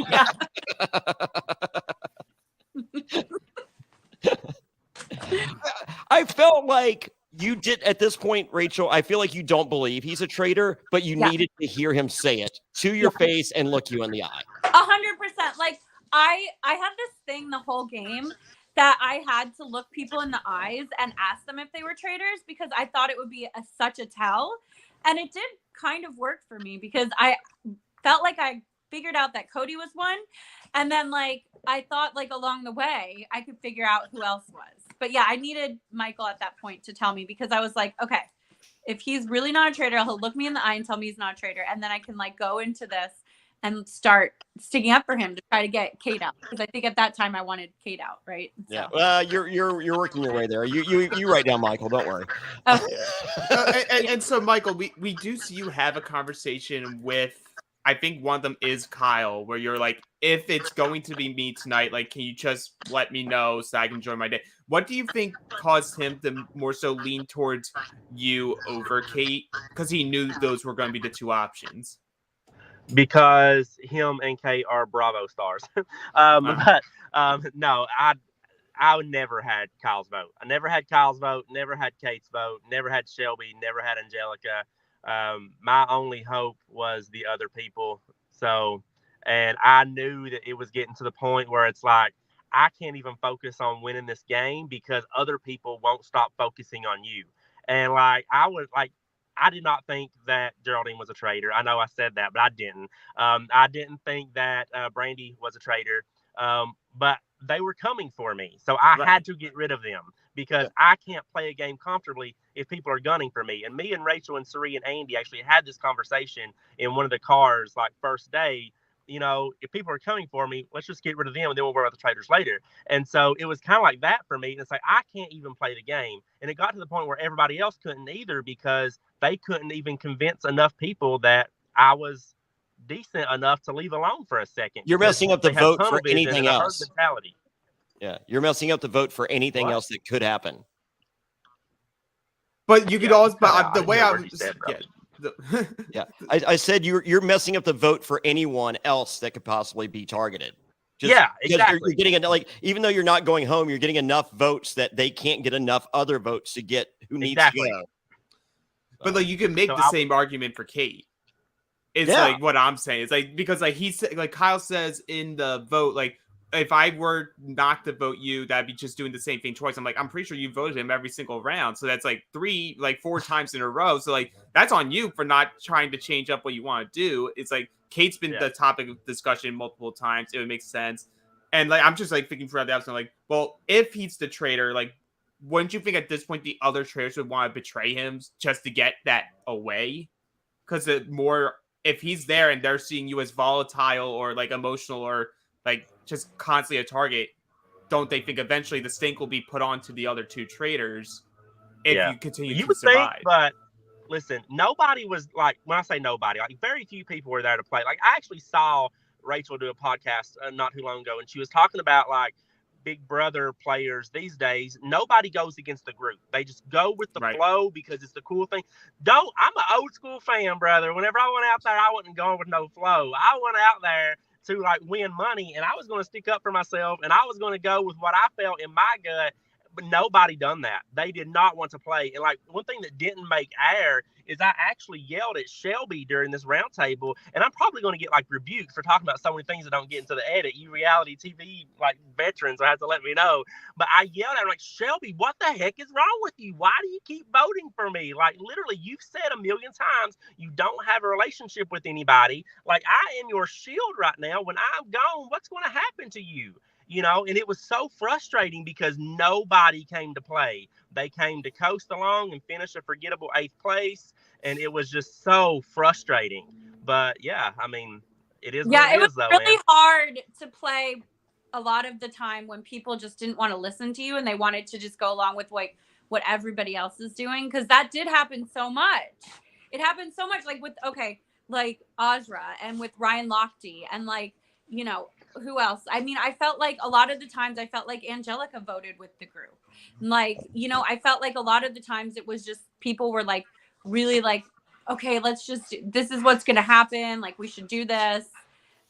Yeah. I felt like You did at this point, Rachel. I feel like you don't believe he's a traitor, but you needed to hear him say it to your face and look you in the eye. 100%. Like I had this thing the whole game that I had to look people in the eyes and ask them if they were traitors because I thought it would be such a tell, and it did kind of work for me because I felt like I figured out that Cody was one, and then like I thought like along the way I could figure out who else was. But yeah, I needed Michael at that point to tell me because I was like, okay, if he's really not a traitor, he'll look me in the eye and tell me he's not a traitor, and then I can like go into this and start sticking up for him to try to get Kate out because I think at that time I wanted Kate out, right? So. Yeah, you're working your way there. You write down Michael. Don't worry. And so, Michael, we do see you have a conversation with. I think one of them is Kyle, where you're like, if it's going to be me tonight, like, can you just let me know so I can enjoy my day? What do you think caused him to more so lean towards you over Kate? Because he knew those were going to be the two options. Because him and Kate are Bravo stars. But no, I never had Kyle's vote. I never had Kyle's vote, never had Kate's vote, never had Shelby, never had Angelica. My only hope was the other people. So, and I knew that it was getting to the point where it's like, I can't even focus on winning this game because other people won't stop focusing on you. And like, I did not think that Geraldine was a traitor. I know I said that, but I didn't. I didn't think that Brandy was a traitor, but they were coming for me. So I had to get rid of them because I can't play a game comfortably if people are gunning for me. And me and Rachel and Suri and Andy actually had this conversation in one of the cars, like first day. You know, if people are coming for me, let's just get rid of them and then we'll worry about the traitors later. And so it was kind of like that for me. And it's like, I can't even play the game. And it got to the point where everybody else couldn't either because they couldn't even convince enough people that I was decent enough to leave alone for a second. You're messing up the vote for anything else. Yeah, you're messing up the vote for anything else that could happen. But you could always, but the way I said you're messing up the vote for anyone else that could possibly be targeted. Exactly. You're getting like, even though you're not going home, you're getting enough votes that they can't get enough other votes to get who needs to go. But like, you can make the same argument for Kate. It's like what I'm saying. It's like, because like like Kyle says in the vote, like, if I were not to vote you, that'd be just doing the same thing twice. I'm like, I'm pretty sure you voted him every single round. So that's like 4 times in a row. So like, that's on you for not trying to change up what you want to do. It's like, Kate's been the topic of discussion multiple times. It would make sense. And like, I'm just like thinking throughout the episode, like, well, if he's the traitor, like, wouldn't you think at this point the other traitors would want to betray him just to get that away? Because if he's there and they're seeing you as volatile or like emotional or like just constantly a target, don't they think eventually the stink will be put on to the other two traitors if you continue to survive? Think, but listen, nobody was like, when I say nobody, like very few people were there to play. Like I actually saw Rachel do a podcast not too long ago, and she was talking about like Big Brother players these days. Nobody goes against the group. They just go with the flow because it's the cool thing. I'm an old school fan, brother. Whenever I went out there, I wasn't going with no flow. I went out there to like win money, and I was going to stick up for myself, and I was going to go with what I felt in my gut. But nobody done that. They did not want to play. And like one thing that didn't make air is I actually yelled at Shelby during this round table, and I'm probably going to get like rebuked for talking about so many things that don't get into the edit. You reality TV like veterans will have to let me know. But I yelled at her like, Shelby, what the heck is wrong with you? Why do you keep voting for me? Like literally, you've said a million times you don't have a relationship with anybody. Like I am your shield right now. When I'm gone, what's going to happen to you? You know, and it was so frustrating because nobody came to play. They came to coast along and finish a forgettable 8th place. And it was just so frustrating. But yeah, I mean, it is. Yeah, it was though, really hard to play a lot of the time when people just didn't want to listen to you and they wanted to just go along with like what everybody else is doing. Because that did happen so much. It happened so much like with, like Azra and with Ryan Lochte and like, you know, who else? I mean, I felt like a lot of the times I felt like Angelica voted with the group. Like, you know, I felt like a lot of the times it was just people were like really like, okay, this is what's going to happen. Like we should do this.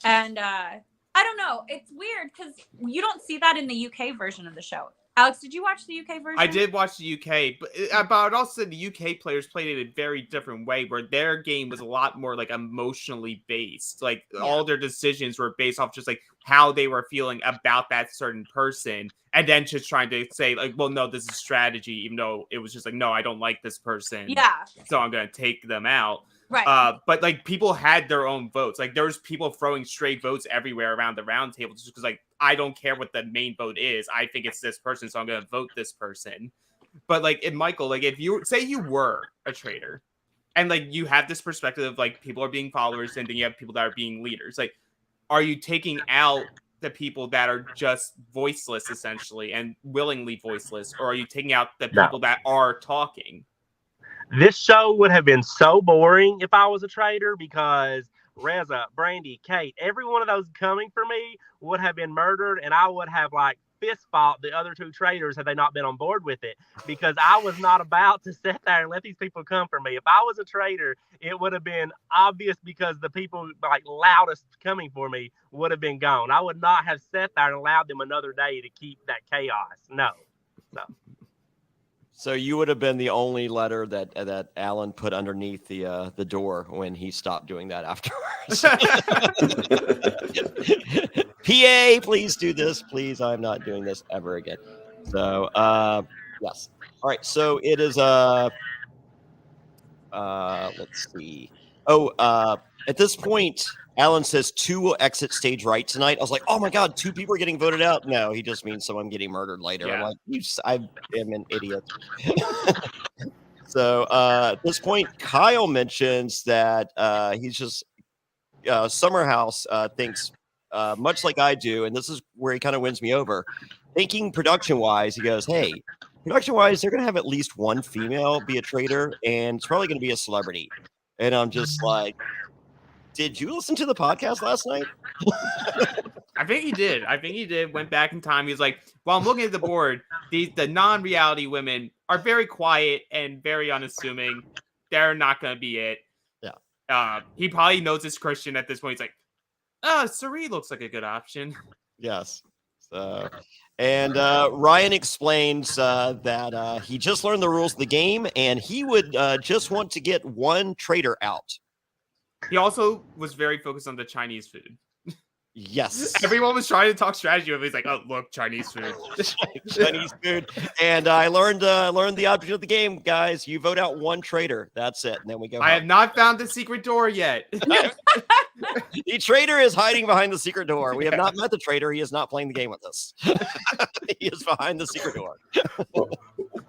And I don't know. It's weird because you don't see that in the UK version of the show Alex, did you watch the UK version? I did watch the UK, but I'd also say the UK players played it a very different way, where their game was a lot more like emotionally based. Like all their decisions were based off just like how they were feeling about that certain person, and then just trying to say like, well, no, this is strategy, even though it was just like, no, I don't like this person. Yeah. So I'm gonna take them out. Right. But like people had their own votes. Like there was people throwing stray votes everywhere around the round table just because like I don't care what the main vote is. I think it's this person, so I'm gonna vote this person. But like in Michael, like if you say you were a traitor and like you have this perspective of like people are being followers and then you have people that are being leaders, like are you taking out the people that are just voiceless essentially and willingly voiceless, or are you taking out the people that are talking? This show would have been so boring if I was a traitor, because Reza, Brandy, Kate, every one of those coming for me would have been murdered, and I would have like fist fought the other two traitors had they not been on board with it, because I was not about to sit there and let these people come for me. If I was a traitor, it would have been obvious, because the people like loudest coming for me would have been gone. I would not have sat there and allowed them another day to keep that chaos. No. So you would have been the only letter that Alan put underneath the door when he stopped doing that afterwards. PA, please do this. Please, I'm not doing this ever again. So, yes. All right. So it is let's see. At this point, Alan says 2 will exit stage right tonight. I was like, oh my God, 2 people are getting voted out. No, he just means someone getting murdered later. Yeah. I'm like, I am an idiot. So at this point, Kyle mentions that he's just Summerhouse thinks much like I do, and this is where he kind of wins me over. Thinking production-wise, he goes, hey, production-wise, they're going to have at least one female be a traitor, and it's probably going to be a celebrity. And I'm just like, did you listen to the podcast last night? I think he did. Went back in time. He was like, well, I'm looking at the board. The non-reality women are very quiet and very unassuming. They're not going to be it. Yeah. He probably knows it's Christian at this point. He's like, Sari looks like a good option. Yes. So, and Ryan explains that he just learned the rules of the game, and he would just want to get one traitor out. He also was very focused on the Chinese food. Yes. Everyone was trying to talk strategy with him. He's like, oh, look, Chinese food. Chinese food. And I learned the object of the game, guys. You vote out one traitor. That's it. And then we go. I have not found the secret door yet. The traitor is hiding behind the secret door. We have not met the traitor. He is not playing the game with us. He is behind the secret door.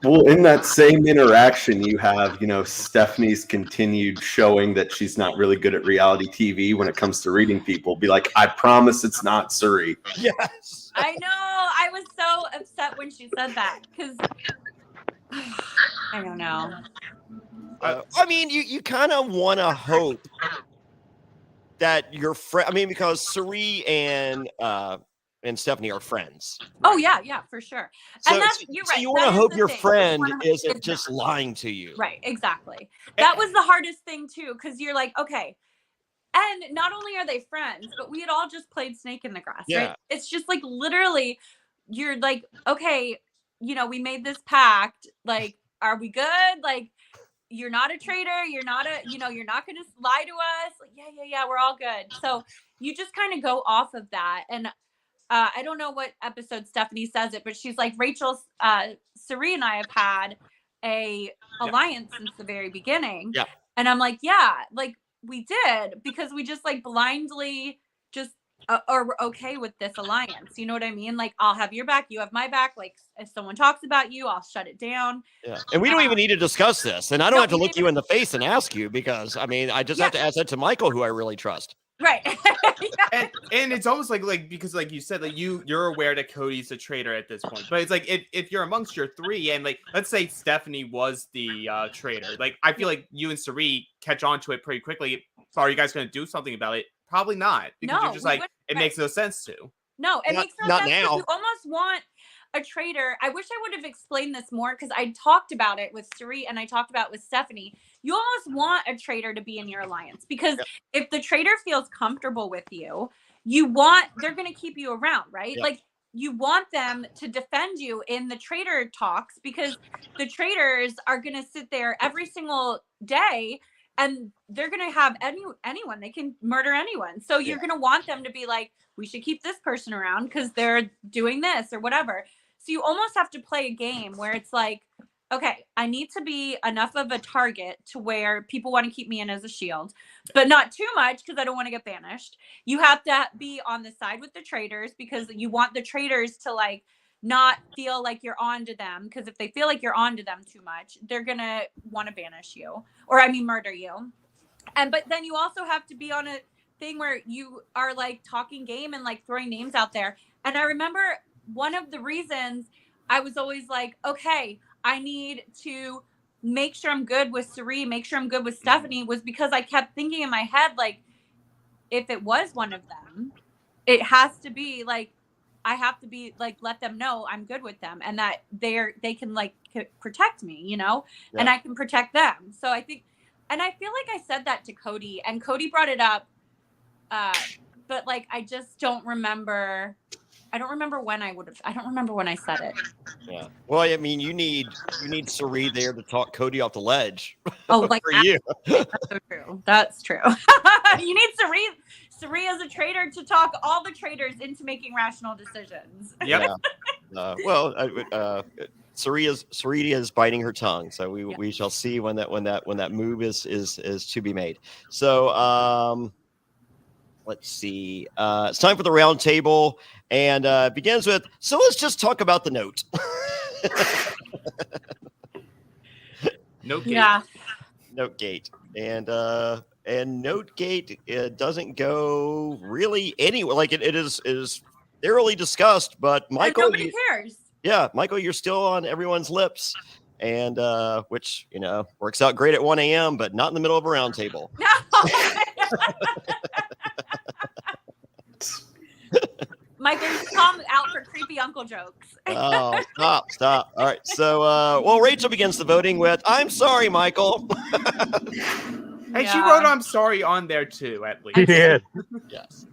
Well, in that same interaction, you have, Stephanie's continued showing that she's not really good at reality TV when it comes to reading people. Be like, I promise it's not Suri. Yes. I know. I was so upset when she said that, because I don't know. I mean, you kind of want to hope that your friend. I mean, because Suri and Stephanie are friends. Oh yeah, for sure. So, and you're right. So you want to hope your friend isn't just lying to you. Right, exactly. That was the hardest thing too, because you're like, okay. And not only are they friends, but we had all just played Snake in the Grass, right? It's just like literally, you're like, okay, we made this pact. Like, are we good? Like, you're not a traitor. You're not you're not going to lie to us. Like, yeah, we're all good. So you just kind of go off of that. And I don't know what episode Stephanie says it, but she's like, Rachel, Sari and I have had a alliance since the very beginning. Yeah. And I'm like, yeah, like we did, because we just like blindly just are okay with this alliance. You know what I mean? Like, I'll have your back, you have my back. Like, if someone talks about you, I'll shut it down. Yeah. And we don't even need to discuss this. And I don't have to look you in the face and ask you, because I mean, I just have to ask that to Michael, who I really trust. Right. and it's almost like because like you said, like you're aware that Cody's a traitor at this point, but it's like if you're amongst your 3, and like let's say Stephanie was the traitor, like I feel like you and Sari catch on to it pretty quickly. So are you guys going to do something about it? Probably not, because you're just like, it makes no sense to. No, it makes no sense. Now. You almost want a traitor. I wish I would have explained this more, because I talked about it with Sari and I talked about it with Stephanie. You almost want a traitor to be in your alliance, because if the traitor feels comfortable with you, they're going to keep you around, right? Yep. Like, you want them to defend you in the traitor talks, because the traitors are going to sit there every single day and they're going to have anyone. They can murder anyone. So you're going to want them to be like, we should keep this person around because they're doing this or whatever. So you almost have to play a game where it's like, okay, I need to be enough of a target to where people want to keep me in as a shield, but not too much because I don't want to get banished. You have to be on the side with the traitors because you want the traitors to like not feel like you're on to them, because if they feel like you're on to them too much, they're going to want to banish you, or murder you. But then you also have to be on a thing where you are like talking game and like throwing names out there. And I remember one of the reasons I was always like, okay, I need to make sure I'm good with Cirie, make sure I'm good with Stephanie, was because I kept thinking in my head, like, if it was one of them, it has to be like, I have to be like, let them know I'm good with them and that they can like protect me, you know, and I can protect them. So I think, and I feel like I said that to Cody, and Cody brought it up. But like, I just don't remember. I don't remember when I don't remember when I said it. Yeah. Well, I mean, you need Cirie there to talk Cody off the ledge. Oh, like for you. That's so true. That's true. You need Cirie as a traitor to talk all the traitors into making rational decisions. Yep. Well, Cirie is biting her tongue, so we shall see when that move is to be made. So let's see. It's time for the round table, and begins with. So let's just talk about the note. Notegate. Yeah. Notegate, and Notegate, it doesn't go really anywhere. Like it is thoroughly discussed, but Michael, and nobody cares. Yeah, Michael, you're still on everyone's lips, and which works out great at 1 a.m., but not in the middle of a round table. No. Michael's Tom out for creepy uncle jokes. Oh, stop. All right. So, Rachel begins the voting with, I'm sorry, Michael. And she wrote I'm sorry on there too, at least. Yeah. Yes.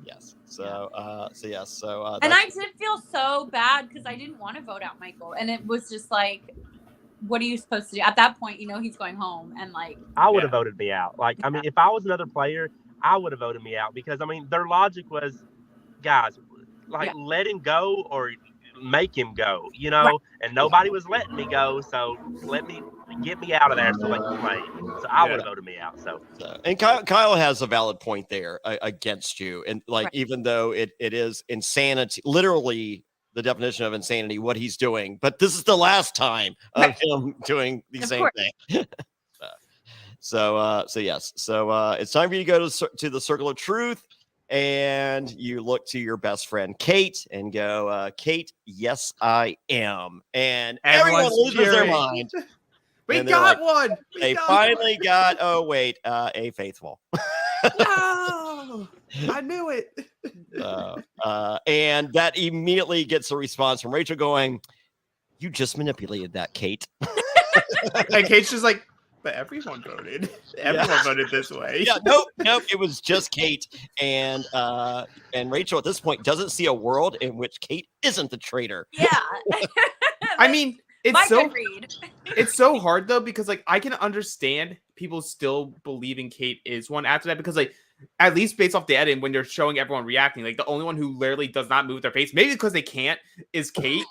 So, yes. So, and I did feel so bad because I didn't want to vote out Michael. And it was just like, what are you supposed to do? At that point, he's going home, and like, I would have voted me out. Like, I mean, if I was another player, I would have voted me out, because I mean, their logic was, guys, like, let him go or make him go, and nobody was letting me go, so get me out of there so they can play. So I would have voted me out. So and Kyle has a valid point there against you, and like, even though it is insanity, literally the definition of insanity, what he's doing, but this is the last time of him doing the same thing. So yes. So it's time for you to go to the Circle of Truth, and you look to your best friend Kate and go, Kate, yes, I am. And everyone loses their mind. We got one. They finally got, a faithful. No, I knew it. And that immediately gets a response from Rachel going, you just manipulated that, Kate. And Kate's just like, but everyone voted. Everyone voted this way. Yeah, nope. It was just Kate, and Rachel at this point doesn't see a world in which Kate isn't the traitor. Yeah. I mean, it's so hard though, because like, I can understand people still believing Kate is one after that, because like, at least based off the edit, when they're showing everyone reacting, like the only one who literally does not move their face, maybe because they can't, is Kate.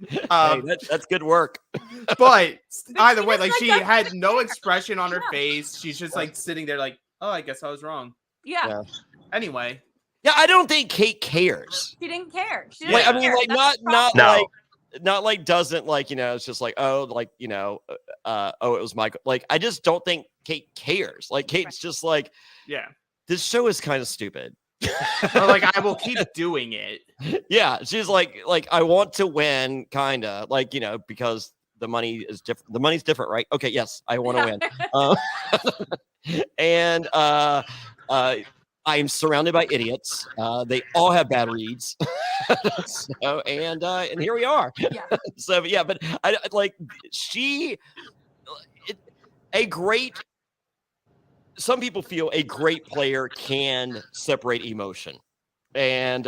Hey, that's good work. But either way, like, she had no expression on her face. She's just like sitting there like, oh, I guess I was wrong. Yeah. Anyway. Yeah, I don't think Kate cares. She didn't care. She Like, didn't I mean, care. like, That's not like doesn't, like, it's just like, it was Michael. Like, I just don't think Kate cares. Like, Kate's just like, yeah, this show is kind of stupid. Or like, I will keep doing it. Yeah, she's like I want to win, kind of like, because the money is different. The money's different, right? Okay, yes, I want to win. And I'm surrounded by idiots. They all have bad reads. So and here we are. Yeah. So yeah, but I like some people feel a great player can separate emotion And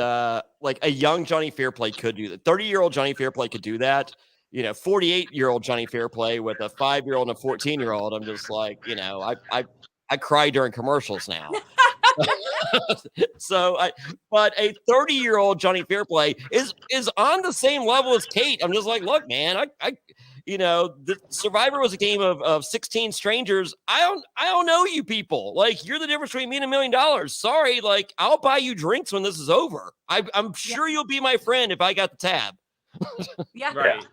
like a young Jonny Fairplay could do that. 30-year-old Jonny Fairplay could do that. 48-year-old Jonny Fairplay with a 5-year-old and a 14-year-old. I'm just like, I cry during commercials now. But a 30-year-old Jonny Fairplay is on the same level as Kate. I'm just like, look, man, the Survivor was a game of 16 strangers. I don't know you people. Like, you're the difference between me and $1 million. Sorry, like, I'll buy you drinks when this is over. I'm sure you'll be my friend if I got the tab. Yeah. Right.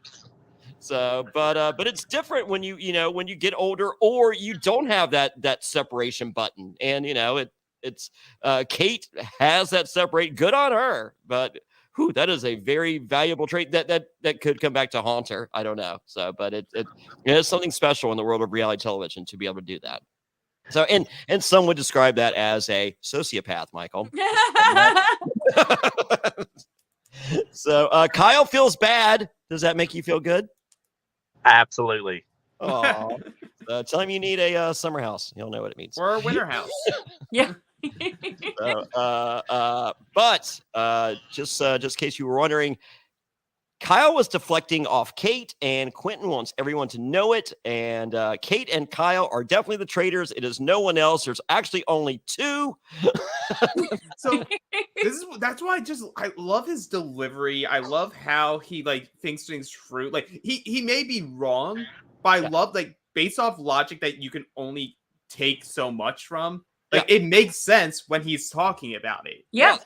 So, but it's different when you get older or you don't have that separation button, and it's Kate has that separate. Good on her, but that is a very valuable trait that could come back to haunt her. I don't know. So, but it's something special in the world of reality television to be able to do that. So, and some would describe that as a sociopath, Michael. So, Kyle feels bad. Does that make you feel good? Absolutely. Oh, tell him you need a summer house. You'll know what it means. Or a winter house. Yeah. But just in case you were wondering, Kyle was deflecting off Kate, and Quentin wants everyone to know it. And Kate and Kyle are definitely the traitors. It is no one else. There's actually only two. So that's why I love his delivery. I love how he thinks things through. Like he may be wrong, but I love based off logic that you can only take so much from. It makes sense when he's talking about it. Yeah.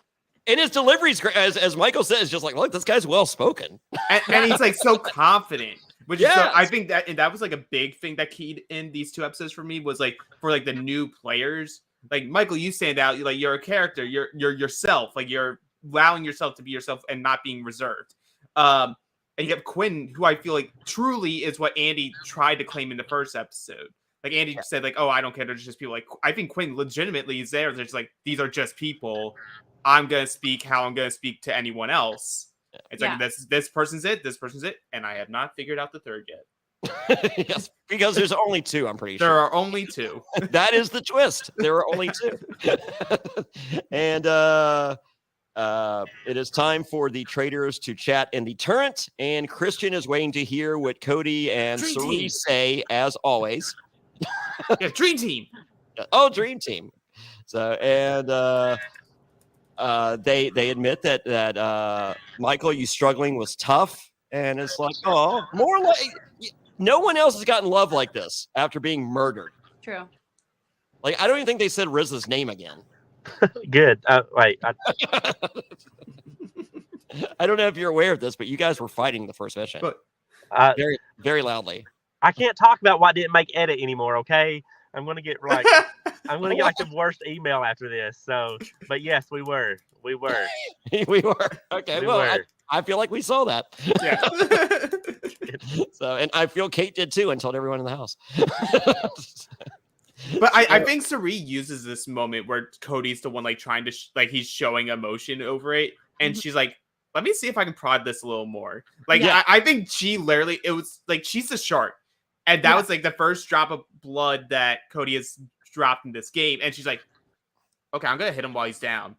And his delivery is great, as Michael says, just like, look, this guy's well spoken, and he's so confident. Which is I think that was a big thing that keyed in these two episodes for me was for the new players. Like, Michael, you stand out. You're a character. You're yourself. You're allowing yourself to be yourself and not being reserved. And you have Quinn, who I feel truly is what Andy tried to claim in the first episode. Andy said, oh, I don't care. They're just people. I think Quinn legitimately is there. They're just these are just people. I'm going to speak how I'm going to speak to anyone else. It's this person's it. This person's it. And I have not figured out the third yet. Yes, because there's only two, I'm pretty sure. There are only two. That is the twist. There are only two. And it is time for the traitors to chat in the turret. And Christian is waiting to hear what Cody and Cerise say, as always. Yeah, Dream Team. Oh, Dream Team. So, and they admit that Michael, you struggling was tough. And it's more like no one else has gotten love like this after being murdered. True. I don't even think they said Riz's name again. Good. Wait. I don't know if you're aware of this, but you guys were fighting the first mission. But, very, very loudly. I can't talk about what didn't make edit anymore, okay? I'm gonna get the worst email after this. So, but yes, we were. We were. Okay. I feel like we saw that. Yeah. So, and I feel Kate did too, and told everyone in the house. But I think Cerise uses this moment where Cody's the one trying to he's showing emotion over it, and she's like, "Let me see if I can prod this a little more." I think she literally it was she's the shark, and that was the first drop of blood that Cody has dropped in this game, and she's like, "Okay, I'm gonna hit him while he's down."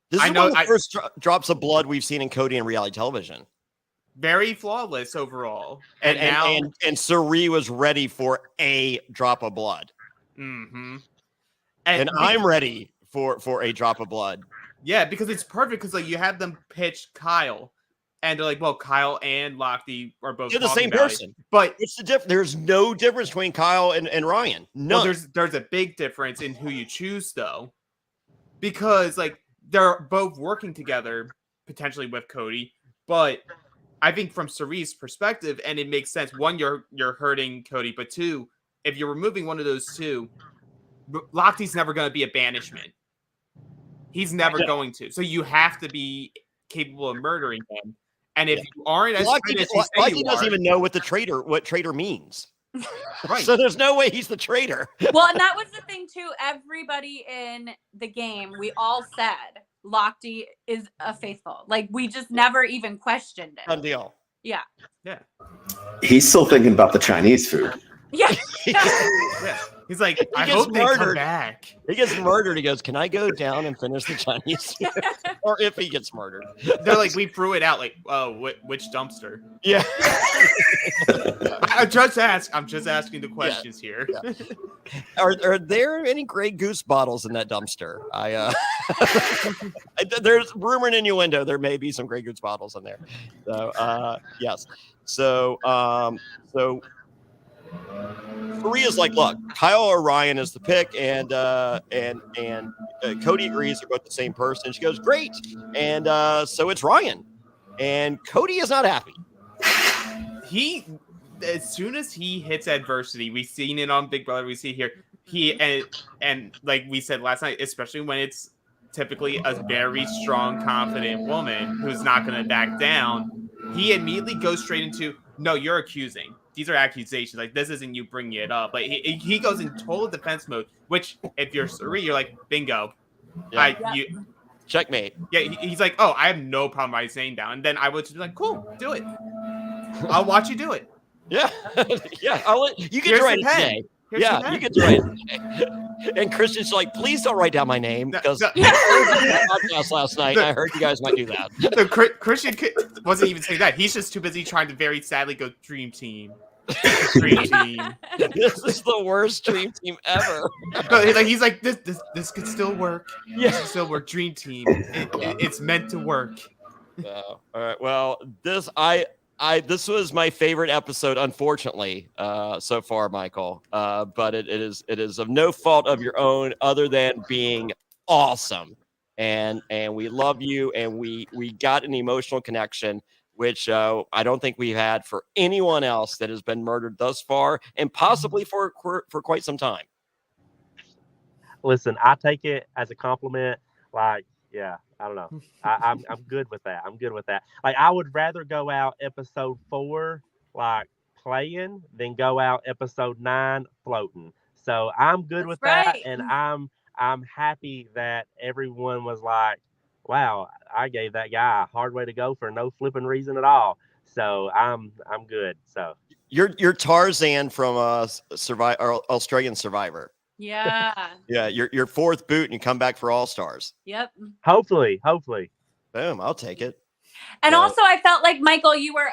This is one of the first drops of blood we've seen in Cody in reality television. Very flawless overall, and Cerise was ready for a drop of blood. Mm-hmm. And I'm ready for a drop of blood. Yeah, because it's perfect because you have them pitch Kyle, and they're like, well, Kyle and Lochte are both the same person. But it's the difference. There's no difference between Kyle and Ryan. No, well, there's a big difference in who you choose though, because they're both working together potentially with Cody, but I think from Cerise's perspective, and it makes sense. One, you're hurting Cody, but two, if you're removing one of those two, Lochte's never going to be a banishment. He's never going to. So you have to be capable of murdering him. And if you aren't, as Lochte doesn't even know what traitor means. Right. So there's no way he's the traitor. Well, and that was the thing too. Everybody in the game, we all said Lochte is a faithful. We just never even questioned it. Done deal. Yeah. Yeah. He's still thinking about the Chinese food. Yeah. Yeah. He's like, I hope they come back. He gets murdered. He goes, "Can I go down and finish the Chinese?" or if he gets murdered. They're like, we threw it out. Like, oh, which dumpster? Yeah. I'm just asking the questions here. Yeah. Are there any Grey Goose bottles in that dumpster? There's rumor and innuendo. There may be some Grey Goose bottles in there. So yes. So Maria's like, look, Kyle or Ryan is the pick, and Cody agrees they're both the same person. She goes, great, and so it's Ryan, and Cody is not happy. As soon as he hits adversity, we've seen it on Big Brother, we see it here. And like we said last night, especially when it's typically a very strong, confident woman who's not going to back down, he immediately goes straight into, no, you're accusing. These are accusations. Like, this isn't you bringing it up. Like, he goes in total defense mode, which if you're Suri, you're like, bingo. Yeah. Checkmate. Yeah, he's like, oh, I have no problem writing his name down. And then I would just be like, cool, do it. I'll watch you do it. Yeah. Yeah. You get to write it today. You get to write it today. And Christian's like, please don't write down my name because I heard podcast last night. I heard you guys might do that. Christian wasn't even saying that. He's just too busy trying to very sadly go dream team. Dream team. This is the worst dream team ever. No, he's like, this could still work. Yeah, this could still work. Dream team. It's meant to work. All right. Well, this was my favorite episode, unfortunately, so far, Michael. But it is of no fault of your own, other than being awesome. And we love you, and we got an emotional connection, which I don't think we've had for anyone else that has been murdered thus far, and possibly for quite some time. Listen, I take it as a compliment. Like, yeah, I don't know. I'm good with that. I'm good with that. Like, I would rather go out episode 4 like playing than go out episode 9 floating. So I'm good with that, and I'm happy that everyone was like, wow, I gave that guy a hard way to go for no flipping reason at all. So I'm good. So you're Tarzan from Australian Survivor. Yeah. Yeah, your fourth boot, and you come back for All Stars. Yep. Hopefully. Boom, I'll take it. And also, I felt like, Michael, you were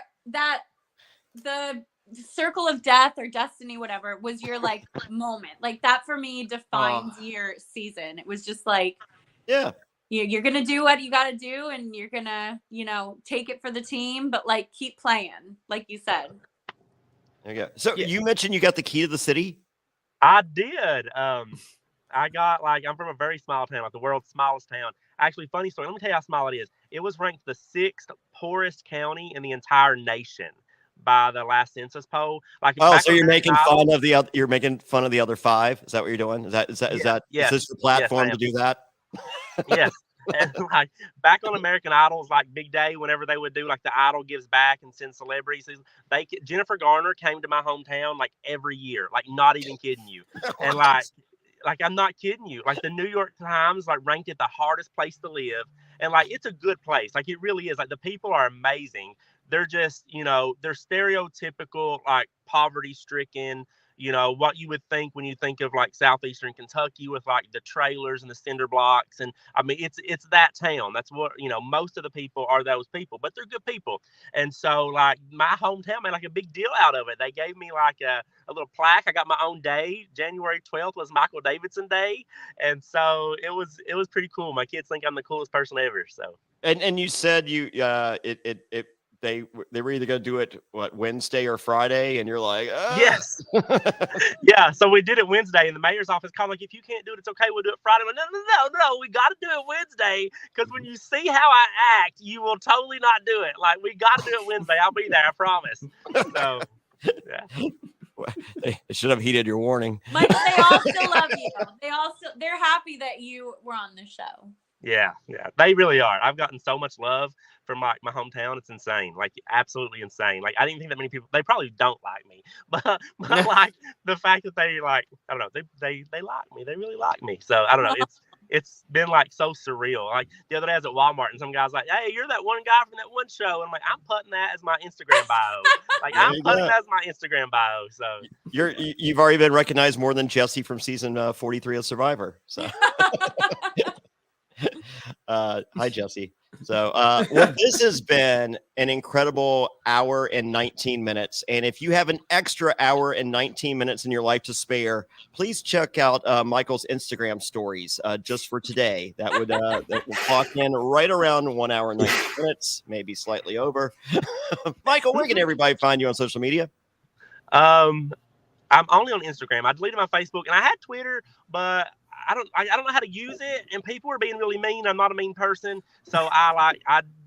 the circle of death or destiny, whatever, was your like moment. Like, that for me defines your season. It was just like, yeah, you're gonna do what you got to do, and you're gonna, take it for the team, but like keep playing, like you said. There you go. So you mentioned you got the key to the city. I did. I got, like, I'm from a very small town, like the world's smallest town. Actually, funny story. Let me tell you how small it is. It was ranked the 6th poorest county in the entire nation by the last census poll. Like, so you're making fun of the other 5? Is that what you're doing? Is this your platform to do that? Yes. And like back on American Idol's like big day, whenever they would do like the Idol gives back and send celebrities, Jennifer Garner came to my hometown like every year, like not even kidding you. And like I'm not kidding you. Like the New York Times like ranked it the hardest place to live, and like it's a good place. Like it really is. Like the people are amazing. They're just they're stereotypical like poverty stricken. What you would think when you think of like southeastern Kentucky with like the trailers and the cinder blocks. And I mean, it's that town. That's what, most of the people are those people, but they're good people. And so like my hometown made like a big deal out of it. They gave me like a little plaque. I got my own day. January 12th was Michael Davidson Day. And so it was pretty cool. My kids think I'm the coolest person ever. So, and you said they were either going to do it Wednesday or Friday, and you're like, yes. Yeah, so we did it Wednesday, and the mayor's office called like, if you can't do it, it's okay, we'll do it Friday. But no, we got to do it Wednesday, because when you see how I act, you will totally not do it. Like, we got to do it Wednesday. I'll be there, I promise. So yeah. They should have heeded your warning. Michael, they all still love you. They're happy that you were on the show. Yeah, they really are. I've gotten so much love from my hometown. It's insane, like absolutely insane. Like I didn't think that many people. They probably don't like me, but like the fact that they like, I don't know, they like me. They really like me. So I don't know. It's been like so surreal. Like the other day I was at Walmart and some guy's like, "Hey, you're that one guy from that one show." And I'm like, "I'm putting that as my Instagram bio." Like I'm putting that as my Instagram bio. So you've already been recognized more than Jesse from season 43 of Survivor. So. Hi, Jesse. So, well, this has been an incredible hour and 19 minutes. And if you have an extra hour and 19 minutes in your life to spare, please check out Michael's Instagram stories just for today. That will clock in right around 1 hour and 19 minutes, maybe slightly over. Michael, where can everybody find you on social media? I'm only on Instagram. I deleted my Facebook, and I had Twitter, but I don't know how to use it, and people are being really mean. I'm not a mean person, so I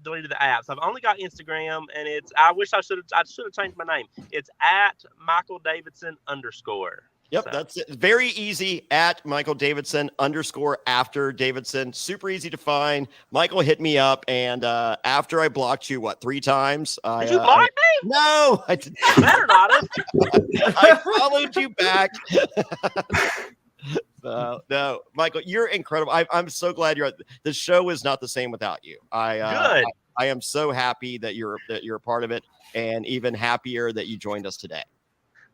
deleted the app. So I've only got Instagram, and I wish I should have changed my name. It's at Michael Davidson _. Yep, So. that's it. Very easy, at Michael Davidson _after Davidson. Super easy to find. Michael hit me up, and after I blocked you, 3 times? Did you block me? No, I didn't. Better not have. I followed you back. No, Michael, you're incredible. I'm so glad the show is not the same without you. Good. I am so happy that you're a part of it, and even happier that you joined us today.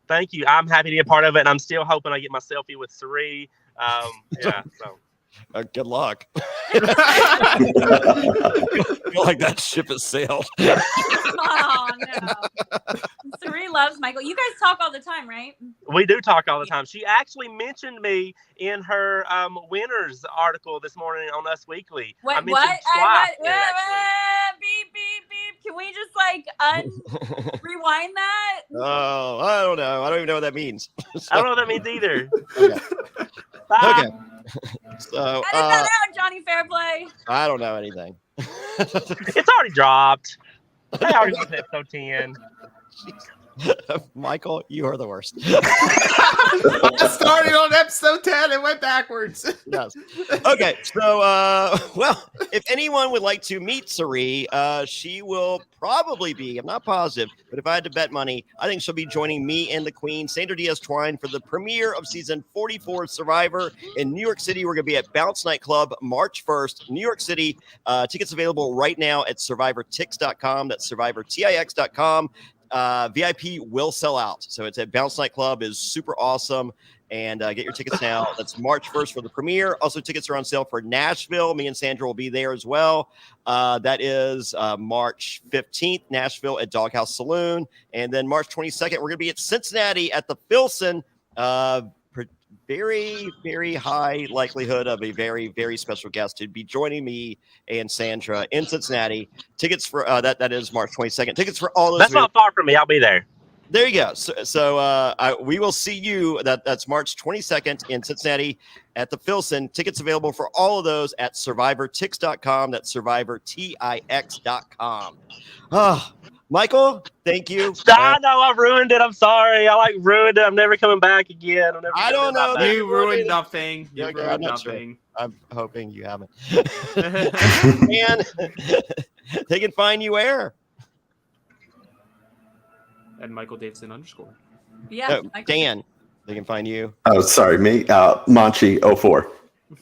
Thank you. I'm happy to be a part of it, and I'm still hoping I get my selfie with Sari. Yeah. So. Good luck. I feel like that ship has sailed. Oh no. Sari loves Michael. You guys talk all the time, right? We do talk all the time. She actually mentioned me in her winners article this morning on Us Weekly. What? I mentioned twice. Beep, beep, beep. Can we just rewind that? Oh, I don't know. I don't even know what that means. I don't know what that means either. Okay. Bye. Okay. So Edit that out, Jonny Fairplay. I don't know anything. It's already dropped. They already went to episode 10. Michael, you are the worst. I started on episode 10 and went backwards. Yes. Okay. So, well, if anyone would like to meet Sari, she will probably be, I'm not positive, but if I had to bet money, I think she'll be joining me and the Queen, Sandra Diaz-Twine, for the premiere of season 44 of Survivor in New York City. We're going to be at Bounce Nightclub March 1st, New York City. Tickets available right now at survivortix.com. That's survivortix.com. VIP will sell out. So it's at Bounce Nightclub, is super awesome. And get your tickets now. That's March 1st for the premiere. Also, tickets are on sale for Nashville. Me and Sandra will be there as well. That is March 15th, Nashville at Doghouse Saloon. And then March 22nd, we're going to be at Cincinnati at the Filson. Very, very high likelihood of a very, very special guest to be joining me and Sandra in Cincinnati. Tickets for that is March 22nd. Tickets for all those. That's not far from me. I'll be there. There you go. So we will see you. That's March 22nd in Cincinnati at the Filson. Tickets available for all of those at survivortix.com. That's survivortix.com. Michael, thank you. I know I've ruined it. I'm sorry. I ruined it. I'm never coming back again. I don't know. You ruined nothing. You Okay, ruined I'm not nothing. Sure. I'm hoping you haven't. And they can find you where? And Michael Davidson _. Yeah. Dan, they can find you. Oh, sorry, me. Monchi04.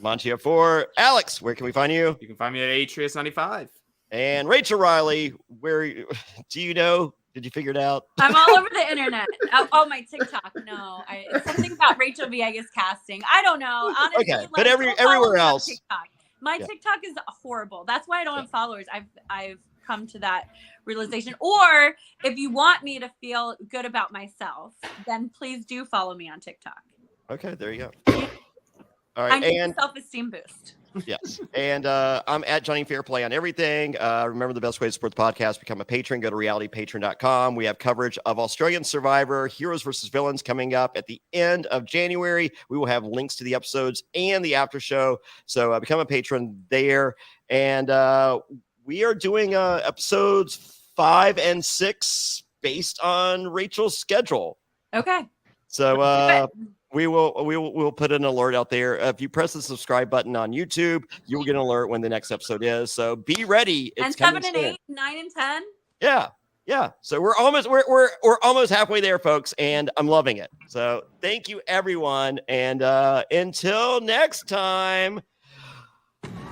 Monchi04. Alex, where can we find you? You can find me at Trias 95. And Rachel Reilly, where do you know? Did you figure it out? I'm all over the internet. Oh, my TikTok. No, it's something about Rachel Villegas casting. I don't know. Honestly, Okay, but everywhere else. TikTok. My TikTok is horrible. That's why I don't have followers. I've come to that realization. Or if you want me to feel good about myself, then please do follow me on TikTok. Okay, there you go. All right, I need and a self-esteem boost. Yes. And I'm at Jonny Fairplay on everything. Remember, the best way to support the podcast, become a patron. Go to realitypatron.com. We have coverage of Australian Survivor, Heroes versus Villains coming up at the end of January. We will have links to the episodes and the after show. So become a patron there. And we are doing episodes 5 and 6 based on Rachel's schedule. Okay. So we'll put an alert out there. If you press the subscribe button on YouTube, you will get an alert when the next episode is. So be ready. It's and 7 and soon. 8, 9 and 10. Yeah. So we're almost halfway there, folks, and I'm loving it. So thank you, everyone, and until next time.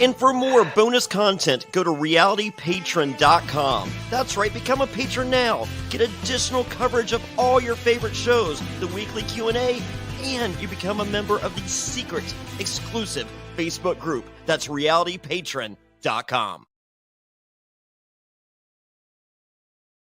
And for more bonus content, go to realitypatron.com. That's right, become a patron now. Get additional coverage of all your favorite shows, the weekly Q&A, and you become a member of the secret, exclusive Facebook group. That's realitypatron.com. manscaped.com.